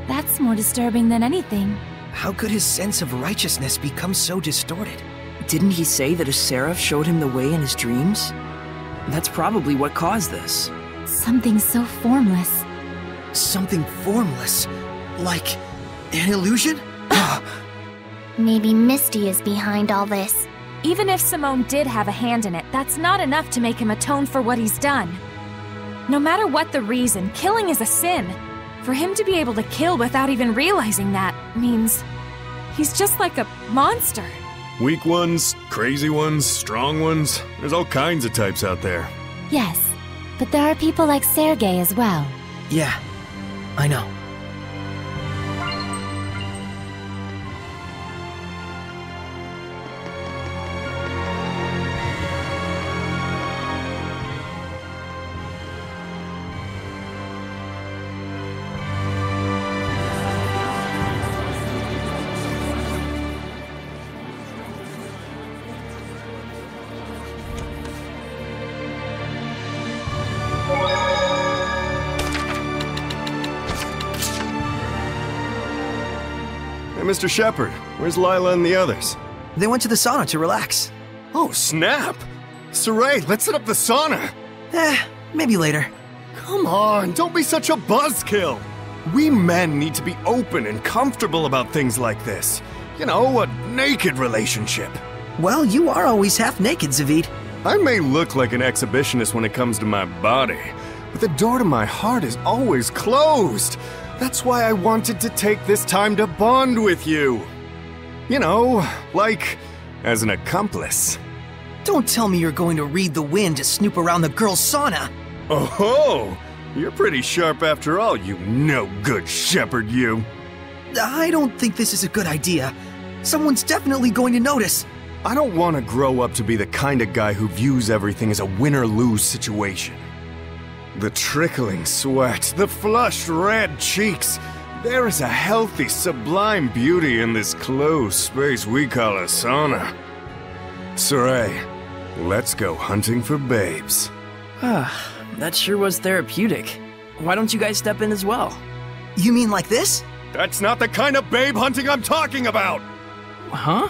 H: That's more disturbing than anything.
G: How could his sense of righteousness become so distorted?
J: Didn't he say that a seraph showed him the way in his dreams? That's probably what caused this.
H: Something so formless.
G: Something formless? Like an illusion?
C: Maybe Misty is behind all this.
B: Even if Simone did have a hand in it, that's not enough to make him atone for what he's done. No matter what the reason, killing is a sin. For him to be able to kill without even realizing that means he's just like a monster.
D: Weak ones, crazy ones, strong ones. There's all kinds of types out there.
H: Yes, but there are people like Sergei as well.
G: Yeah, I know.
D: Mr. Shepard, where's Lila and the others?
G: They went to the sauna to relax.
D: Oh, snap! Saray, let's set up the sauna!
G: Maybe later.
D: Come on, don't be such a buzzkill! We men need to be open and comfortable about things like this. You know, a naked relationship.
G: Well, you are always half naked, Zavid.
D: I may look like an exhibitionist when it comes to my body, but the door to my heart is always closed. That's why I wanted to take this time to bond with you. You know, like, as an accomplice.
G: Don't tell me you're going to read the wind to snoop around the girls' sauna.
D: Oh-ho! You're pretty sharp after all, you no-good shepherd, you.
G: I don't think this is a good idea. Someone's definitely going to notice.
D: I don't want to grow up to be the kind of guy who views everything as a win-or-lose situation. The trickling sweat, the flushed red cheeks. There is a healthy, sublime beauty in this closed space we call a sauna. Saray, let's go hunting for babes.
J: That sure was therapeutic. Why don't you guys step in as well?
G: You mean like this?
D: That's not the kind of babe hunting I'm talking about!
J: Huh?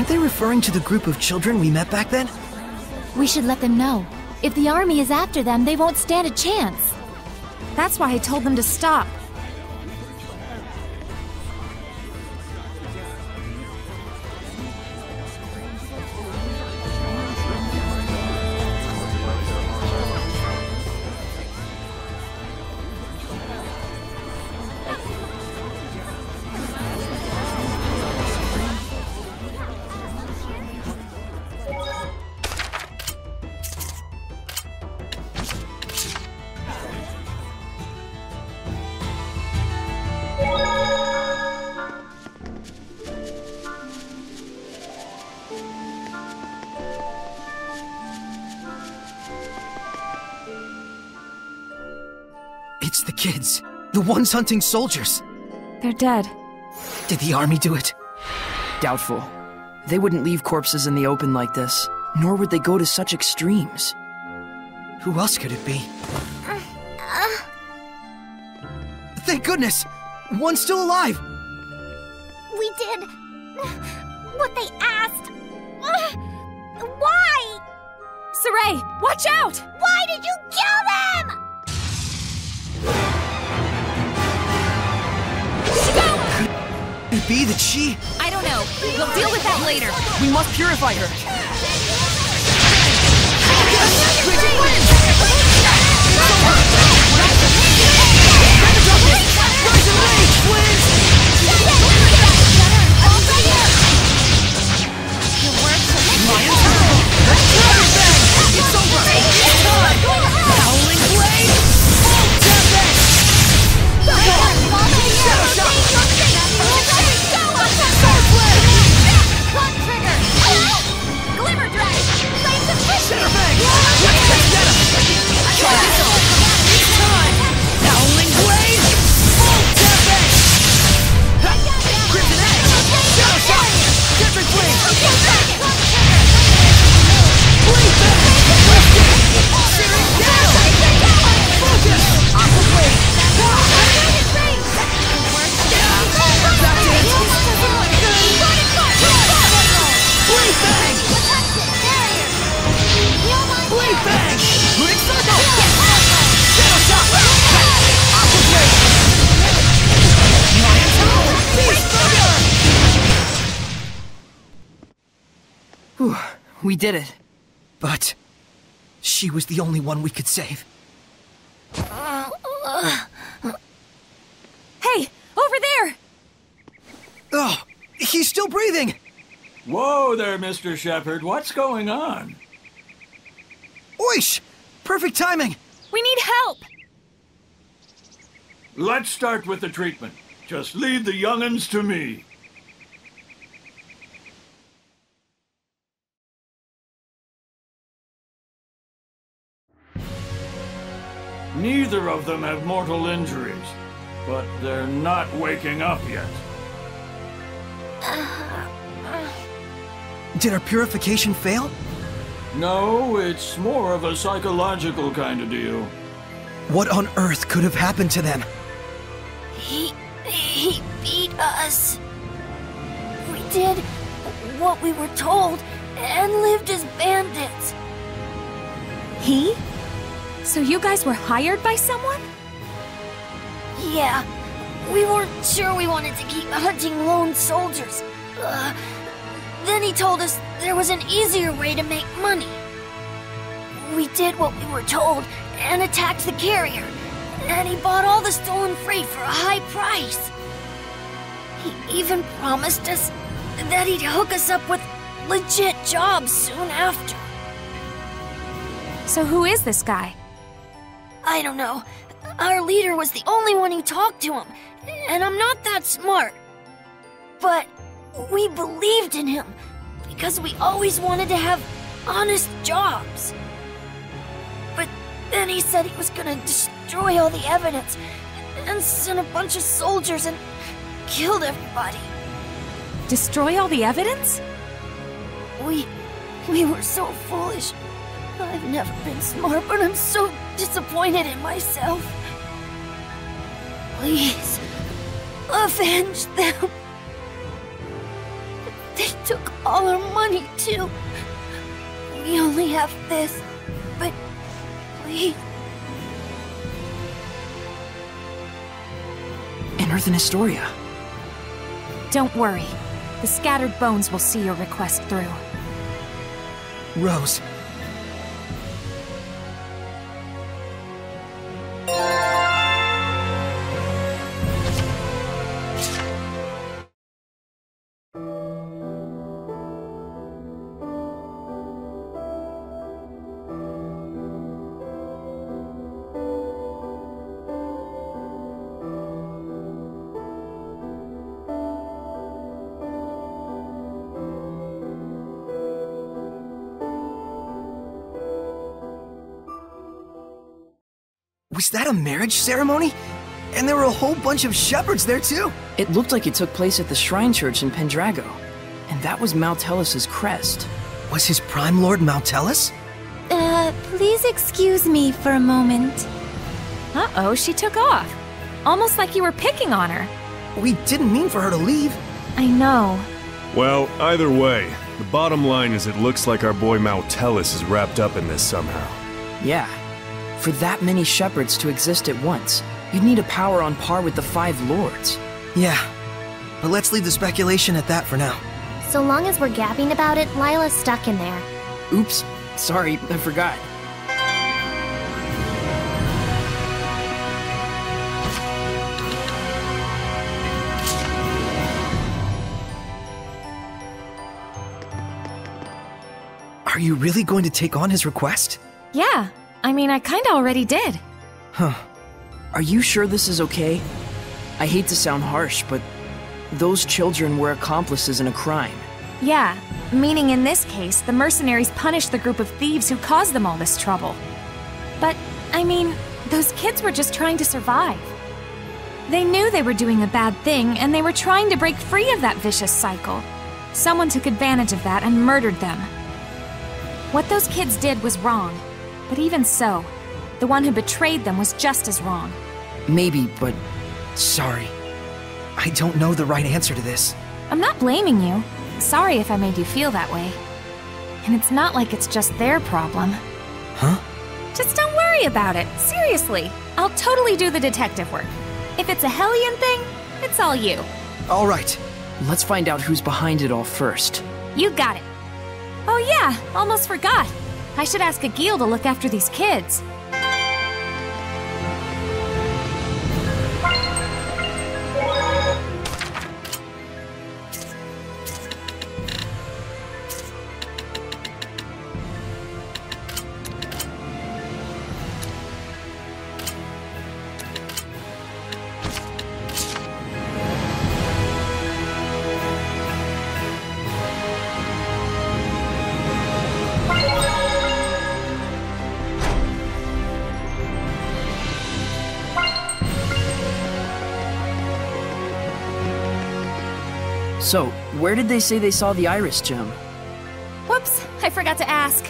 J: Aren't they referring to the group of children we met back then?
H: We should let them know. If the army is after them, they won't stand a chance.
B: That's why I told them to stop.
J: It's the kids. The ones hunting soldiers.
B: They're dead.
J: Did the army do it? Doubtful. They wouldn't leave corpses in the open like this, nor would they go to such extremes. Who else could it be? Thank goodness! One's still alive!
C: We did what they asked. Why?
B: Saray, watch out!
C: Why did you kill them?
J: Could it be that she...
B: I don't know. We'll deal with that later.
J: We must purify her.
G: It's over! It's time! Howling blade! Shadow shot! Sword flare!
C: Clock trigger! Glimmer drag! Blaze of
G: Shadow bang! Let's get him! Try this on! It's time! Howling blade! Crimson edge! Shadow shot! Centric blade! Blade bang! Searing down! Focus! Aqua blade! Blade bang! Blade bang! Quick circle! Shadow shot! Aqua blade! Lion toe! Beast burger!
J: Whew, we did it. But... she was the only one we could save.
B: Hey! Over there!
J: Oh! He's still breathing!
U: Whoa there, Mr. Shepard. What's going on?
J: Oish! Perfect timing!
B: We need help!
U: Let's start with the treatment. Just leave the young'uns to me. Neither of them have mortal injuries, but they're not waking up yet.
J: Did our purification fail?
U: No, it's more of a psychological kind of deal.
J: What on earth could have happened to them?
C: He beat us. We did what we were told and lived as bandits.
B: He? So you guys were hired by someone?
C: Yeah. We weren't sure we wanted to keep hunting lone soldiers. Then he told us there was an easier way to make money. We did what we were told and attacked the carrier. And he bought all the stolen freight for a high price. He even promised us that he'd hook us up with legit jobs soon after.
B: So who is this guy?
C: I don't know. Our leader was the only one who talked to him, and I'm not that smart. But we believed in him because we always wanted to have honest jobs. But then he said he was gonna destroy all the evidence and sent a bunch of soldiers and killed everybody.
B: Destroy all the evidence?
C: We were so foolish. I've never been smart, but I'm so disappointed in myself. Please, avenge them. They took all our money, too. We only have this, but please.
J: An Earthern Historia.
B: Don't worry. The scattered bones will see your request through.
G: Rose.
F: Was that a marriage ceremony? And there were a whole bunch of shepherds there too?
J: It looked like it took place at the Shrine Church in Pendrago. And that was Moutelis's crest.
F: Was his Prime Lord Moutelis?
H: Please excuse me for a moment.
B: Uh-oh, she took off. Almost like you were picking on her.
F: We didn't mean for her to leave.
B: I know.
D: Well, either way, the bottom line is it looks like our boy Moutelis is wrapped up in this somehow.
J: Yeah. For that many shepherds to exist at once, you'd need a power on par with the 5 lords.
F: Yeah, but let's leave the speculation at that for now.
V: So long as we're gabbing about it, Lila's stuck in there.
J: Oops, sorry, I forgot.
F: Are you really going to take on his request?
B: Yeah. I mean, I kinda already did.
J: Huh. Are you sure this is okay? I hate to sound harsh, but those children were accomplices in a crime.
B: Yeah, meaning in this case, the mercenaries punished the group of thieves who caused them all this trouble. But, I mean, those kids were just trying to survive. They knew they were doing a bad thing, and they were trying to break free of that vicious cycle. Someone took advantage of that and murdered them. What those kids did was wrong. But even so, the one who betrayed them was just as wrong.
J: Maybe, but...
F: Sorry. I don't know the right answer to this.
B: I'm not blaming you. Sorry if I made you feel that way. And it's not like it's just their problem.
F: Huh?
B: Just don't worry about it. Seriously. I'll totally do the detective work. If it's a Hellion thing, it's all you.
F: All right.
J: Let's find out who's behind it all first.
B: You got it. Oh yeah, almost forgot. I should ask Agil to look after these kids.
J: So, where did they say they saw the Iris Gem?
B: Whoops, I forgot to ask.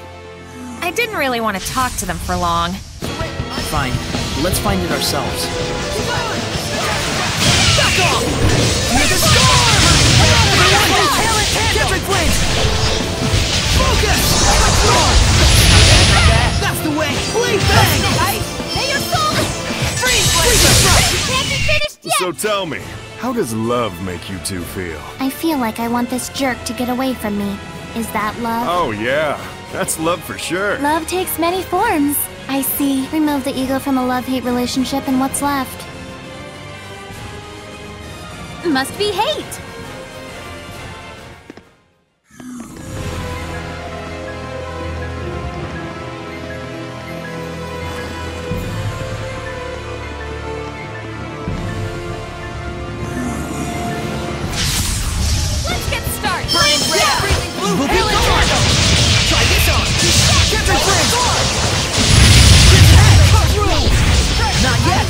B: I didn't really want to talk to them for long.
J: Fine, let's find it ourselves.
G: Back off! Hear the storm! Catching flames! Focus! That's the way! Blade bang!
V: Hey, your soul!
G: Freeze strike!
V: You can't be finished yet!
D: So tell me, how does love make you two feel?
V: I feel like I want this jerk to get away from me. Is that love?
D: Oh yeah, that's love for sure.
V: Love takes many forms. I see. Remove the ego from a love-hate relationship and what's left?
H: Must be hate.
B: Let's get started!
G: Burning red! Breathing blue! Halo tornado! Try this on! Catching flames! Cut through! Not yet!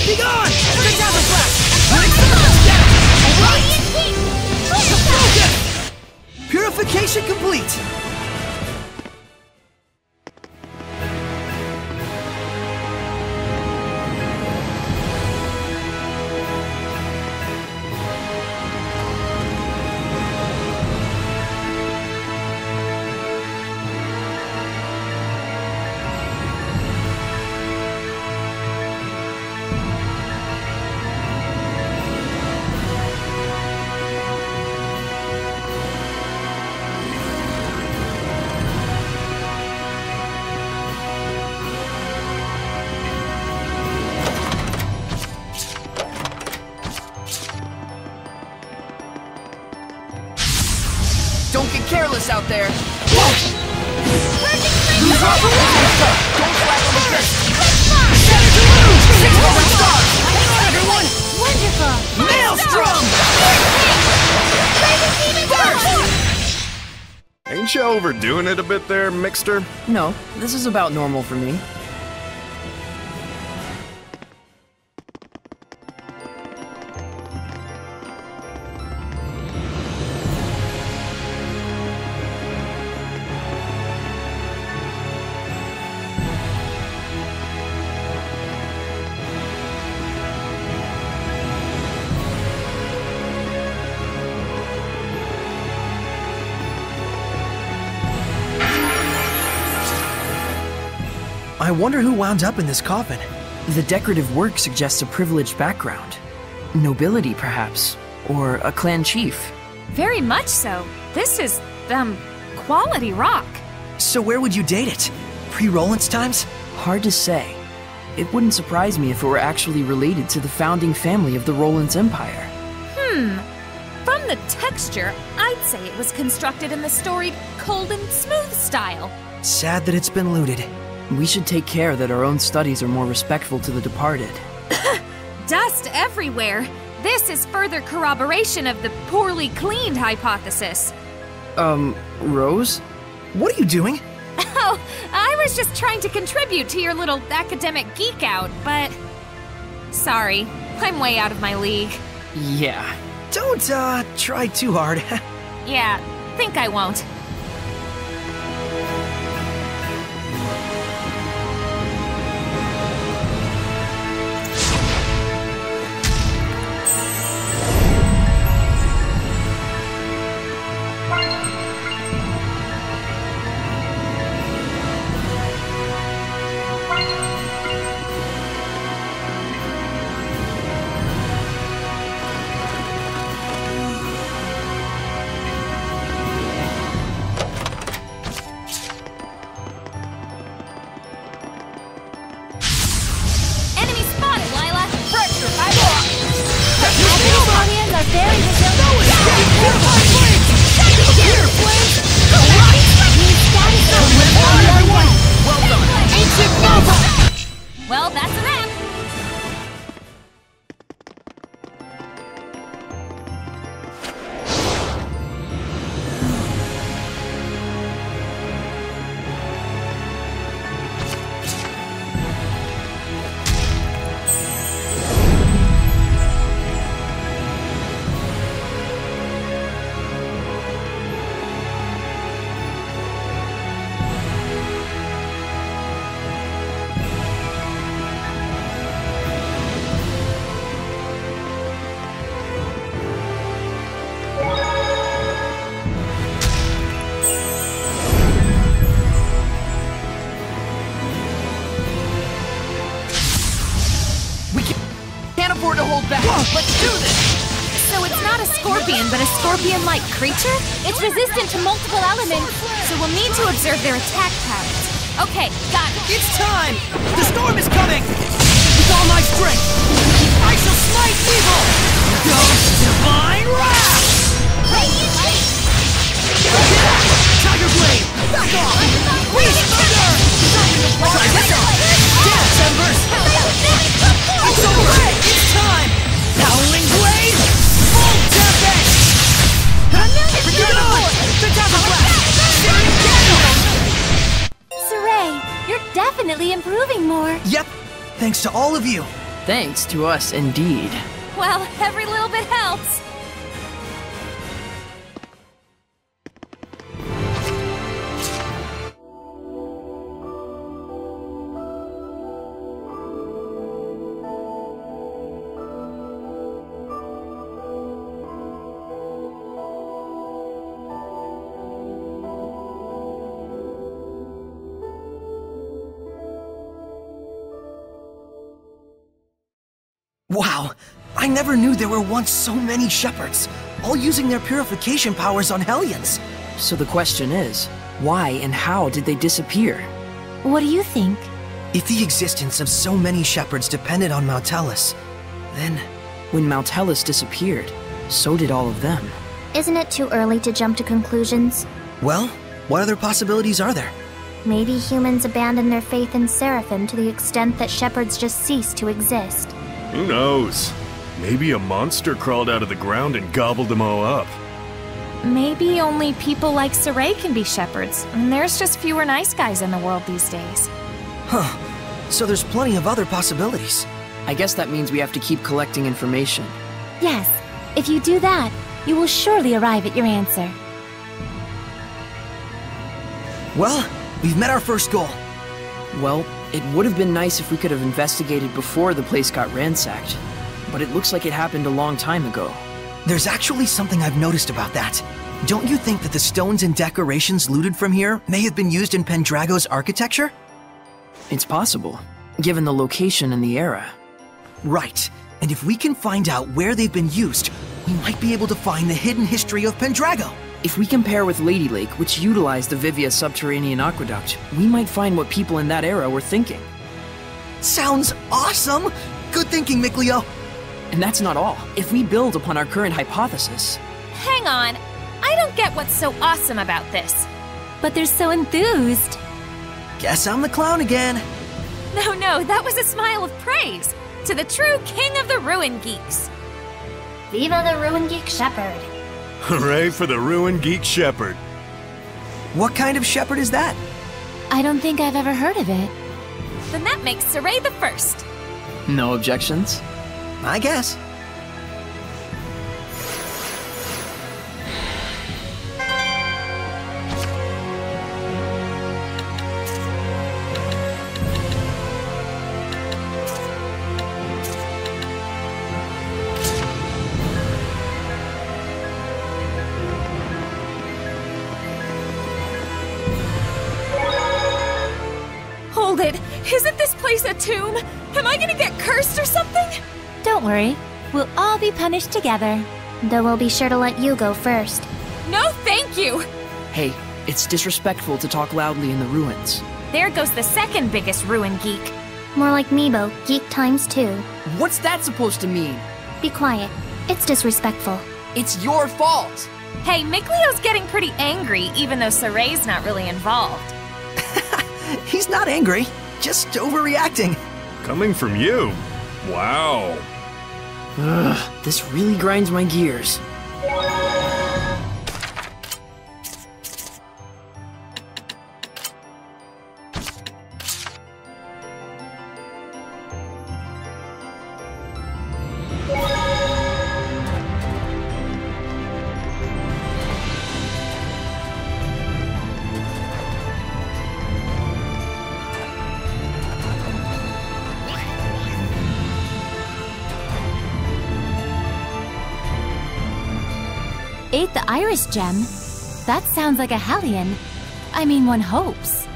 G: Be gone! Take down the flash! Get him!
J: nice out there.
A: Wonderful!
G: Maelstrom!
D: Ain't you overdoing it a bit there, Mixter?
J: No, this is about normal for me.
F: I wonder who wound up in this coffin.
J: The decorative work suggests a privileged background. Nobility, perhaps. Or a clan chief.
B: Very much so. This is, quality rock.
F: So where would you date it? Pre-Rollins times?
J: Hard to say. It wouldn't surprise me if it were actually related to the founding family of the Rollins Empire.
B: From the texture, I'd say it was constructed in the storied, cold and smooth style.
F: Sad that it's been looted.
J: We should take care that our own studies are more respectful to the departed.
B: Dust everywhere. This is further corroboration of the poorly cleaned hypothesis.
J: Rose?
F: What are you doing?
B: Oh, I was just trying to contribute to your little academic geek out, but... Sorry, I'm way out of my league.
J: Yeah.
F: Don't, try too hard.
B: Yeah, think I won't. Well, that's a wrap.
G: Let's do this!
B: So it's not a scorpion, but a scorpion-like creature? It's resistant to multiple elements, so we'll need to observe their attack patterns. Okay, got it.
G: It's time! The storm is coming! With all my strength, I shall smite evil! Ghost Divine Wrath! Tiger Blade! Back off! Beast Thunder! Try this out! Dance, Embers! It's over! It's time! Howling Blade! Full Tempest!
V: Saray, you're definitely improving more.
F: Yep, thanks to all of you.
J: Thanks to us, indeed.
B: Well, every little bit helps.
F: Wow, I never knew there were once so many shepherds, all using their purification powers on Hellions.
J: So the question is, why and how did they disappear?
V: What do you think?
F: If the existence of so many shepherds depended on Mount Tellus, then...
J: When Mount Tellus disappeared, so did all of them.
V: Isn't it too early to jump to conclusions?
F: Well, what other possibilities are there?
V: Maybe humans abandon their faith in Seraphim to the extent that shepherds just cease to exist.
D: Who knows? Maybe a monster crawled out of the ground and gobbled them all up.
B: Maybe only people like Saray can be shepherds, and there's just fewer nice guys in the world these days.
F: Huh. So there's plenty of other possibilities.
J: I guess that means we have to keep collecting information.
H: Yes, if you do that, you will surely arrive at your answer.
F: Well, we've met our first goal.
J: Well, it would have been nice if we could have investigated before the place got ransacked, but it looks like it happened a long time ago.
F: There's actually something I've noticed about that. Don't you think that the stones and decorations looted from here may have been used in Pendrago's architecture?
J: It's possible, given the location and the era.
F: Right. And if we can find out where they've been used, we might be able to find the hidden history of Pendrago.
J: If we compare with Lady Lake, which utilized the Vivia subterranean aqueduct, we might find what people in that era were thinking.
F: Sounds awesome! Good thinking, Mikleo.
J: And that's not all. If we build upon our current hypothesis...
B: Hang on! I don't get what's so awesome about this.
H: But they're so enthused.
F: Guess I'm the clown again.
B: No, that was a smile of praise to the true king of the Ruin Geeks.
V: Viva the Ruin Geek Shepherd.
D: Hooray for the Ruin Geek Shepherd.
F: What kind of shepherd is that?
H: I don't think I've ever heard of it.
B: Then that makes Saray the first.
J: No objections?
F: I guess.
B: Hold it! Isn't this place a tomb? Am I gonna get cursed or something?
H: Don't worry, we'll all be punished together.
V: Though we'll be sure to let you go first.
B: No, thank you!
J: Hey, it's disrespectful to talk loudly in the ruins.
B: There goes the second biggest Ruin Geek.
V: More like Meebo, geek times 2.
J: What's that supposed to mean?
V: Be quiet. It's disrespectful.
J: It's your fault!
B: Hey, Mikleo's getting pretty angry, even though Saray's not really involved.
F: He's not angry, just overreacting.
D: Coming from you? Wow.
J: Ugh, this really grinds my gears.
H: Ate the iris gem? That sounds like a Hellion. I mean, one hopes.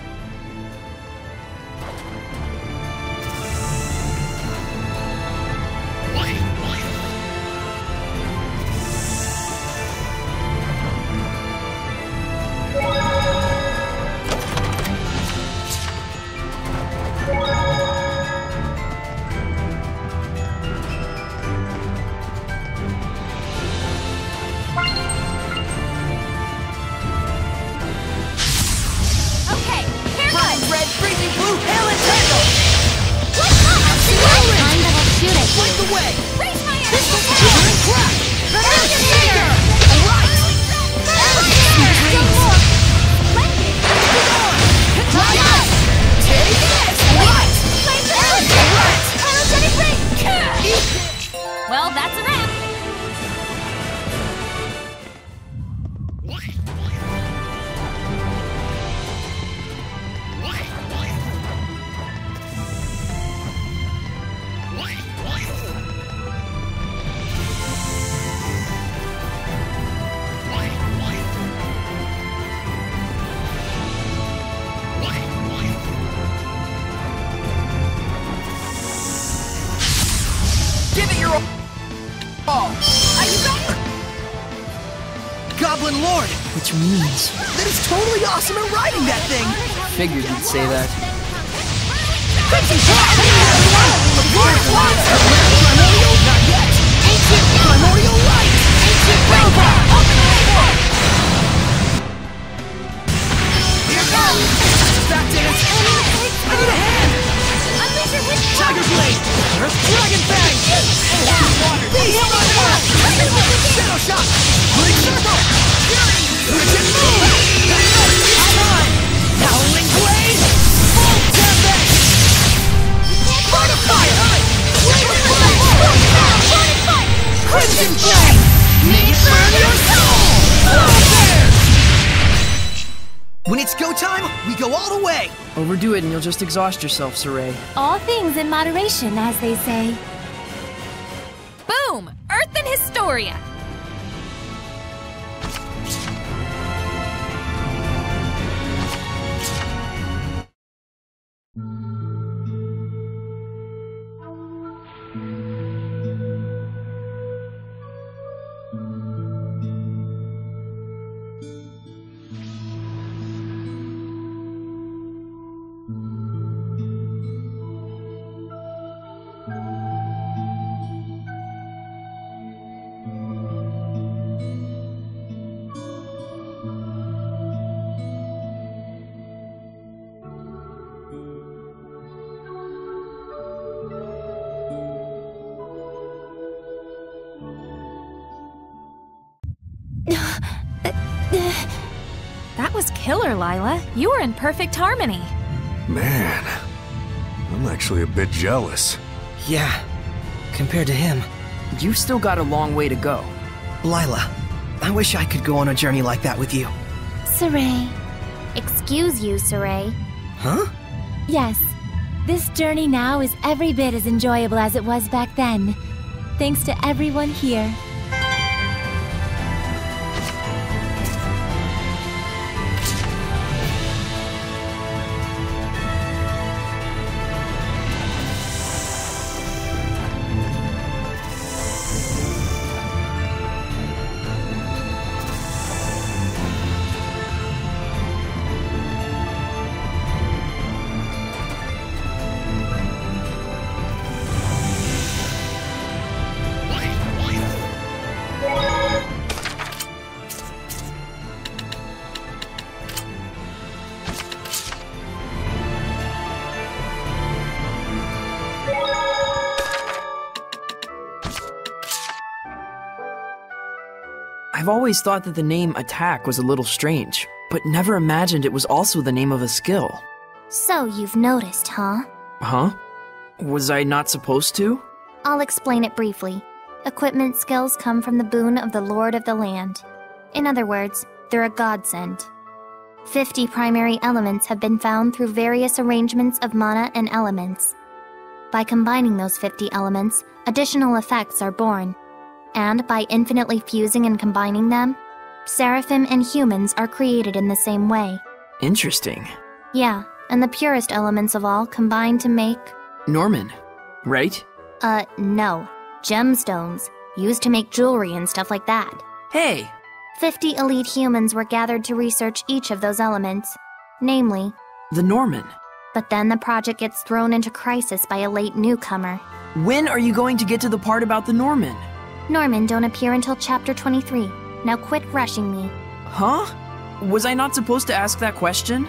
B: Well, that's a wrap.
F: Give it your all!
B: Are you ready?
F: Goblin Lord!
J: Which means...
F: That is totally awesome at riding that thing!
J: Figured you'd say that.
F: Crimson Flash! Primordial, not yet! Ancient Primordial Light! Ancient Rainbow! Open the We go all the way!
J: Overdo it and you'll just exhaust yourself, Saray.
H: All things in moderation, as they say.
B: Boom! Earthern Historia! That was killer, Lila. You were in perfect harmony.
D: Man, I'm actually a bit jealous.
F: Yeah, compared to him.
J: You've still got a long way to go.
F: Lila, I wish I could go on a journey like that with you.
V: Saray. Excuse you, Saray.
F: Huh?
H: Yes. This journey now is every bit as enjoyable as it was back then. Thanks to everyone here.
J: I've always thought that the name Attack was a little strange, but never imagined it was also the name of a skill.
V: So you've noticed, huh?
J: Huh? Was I not supposed to?
V: I'll explain it briefly. Equipment skills come from the boon of the Lord of the Land. In other words, they're a godsend. 50 primary elements have been found through various arrangements of mana and elements. By combining those 50 elements, additional effects are born. And by infinitely fusing and combining them, seraphim and humans are created in the same way.
J: Interesting.
V: Yeah, and the purest elements of all combine to make...
J: Norman, right?
V: No. Gemstones, used to make jewelry and stuff like that.
J: Hey!
V: 50 elite humans were gathered to research each of those elements, namely...
J: The Norman.
V: But then the project gets thrown into crisis by a late newcomer.
J: When are you going to get to the part about the Norman?
V: Norman don't appear until chapter 23. Now quit rushing me.
J: Huh? Was I not supposed to ask that question?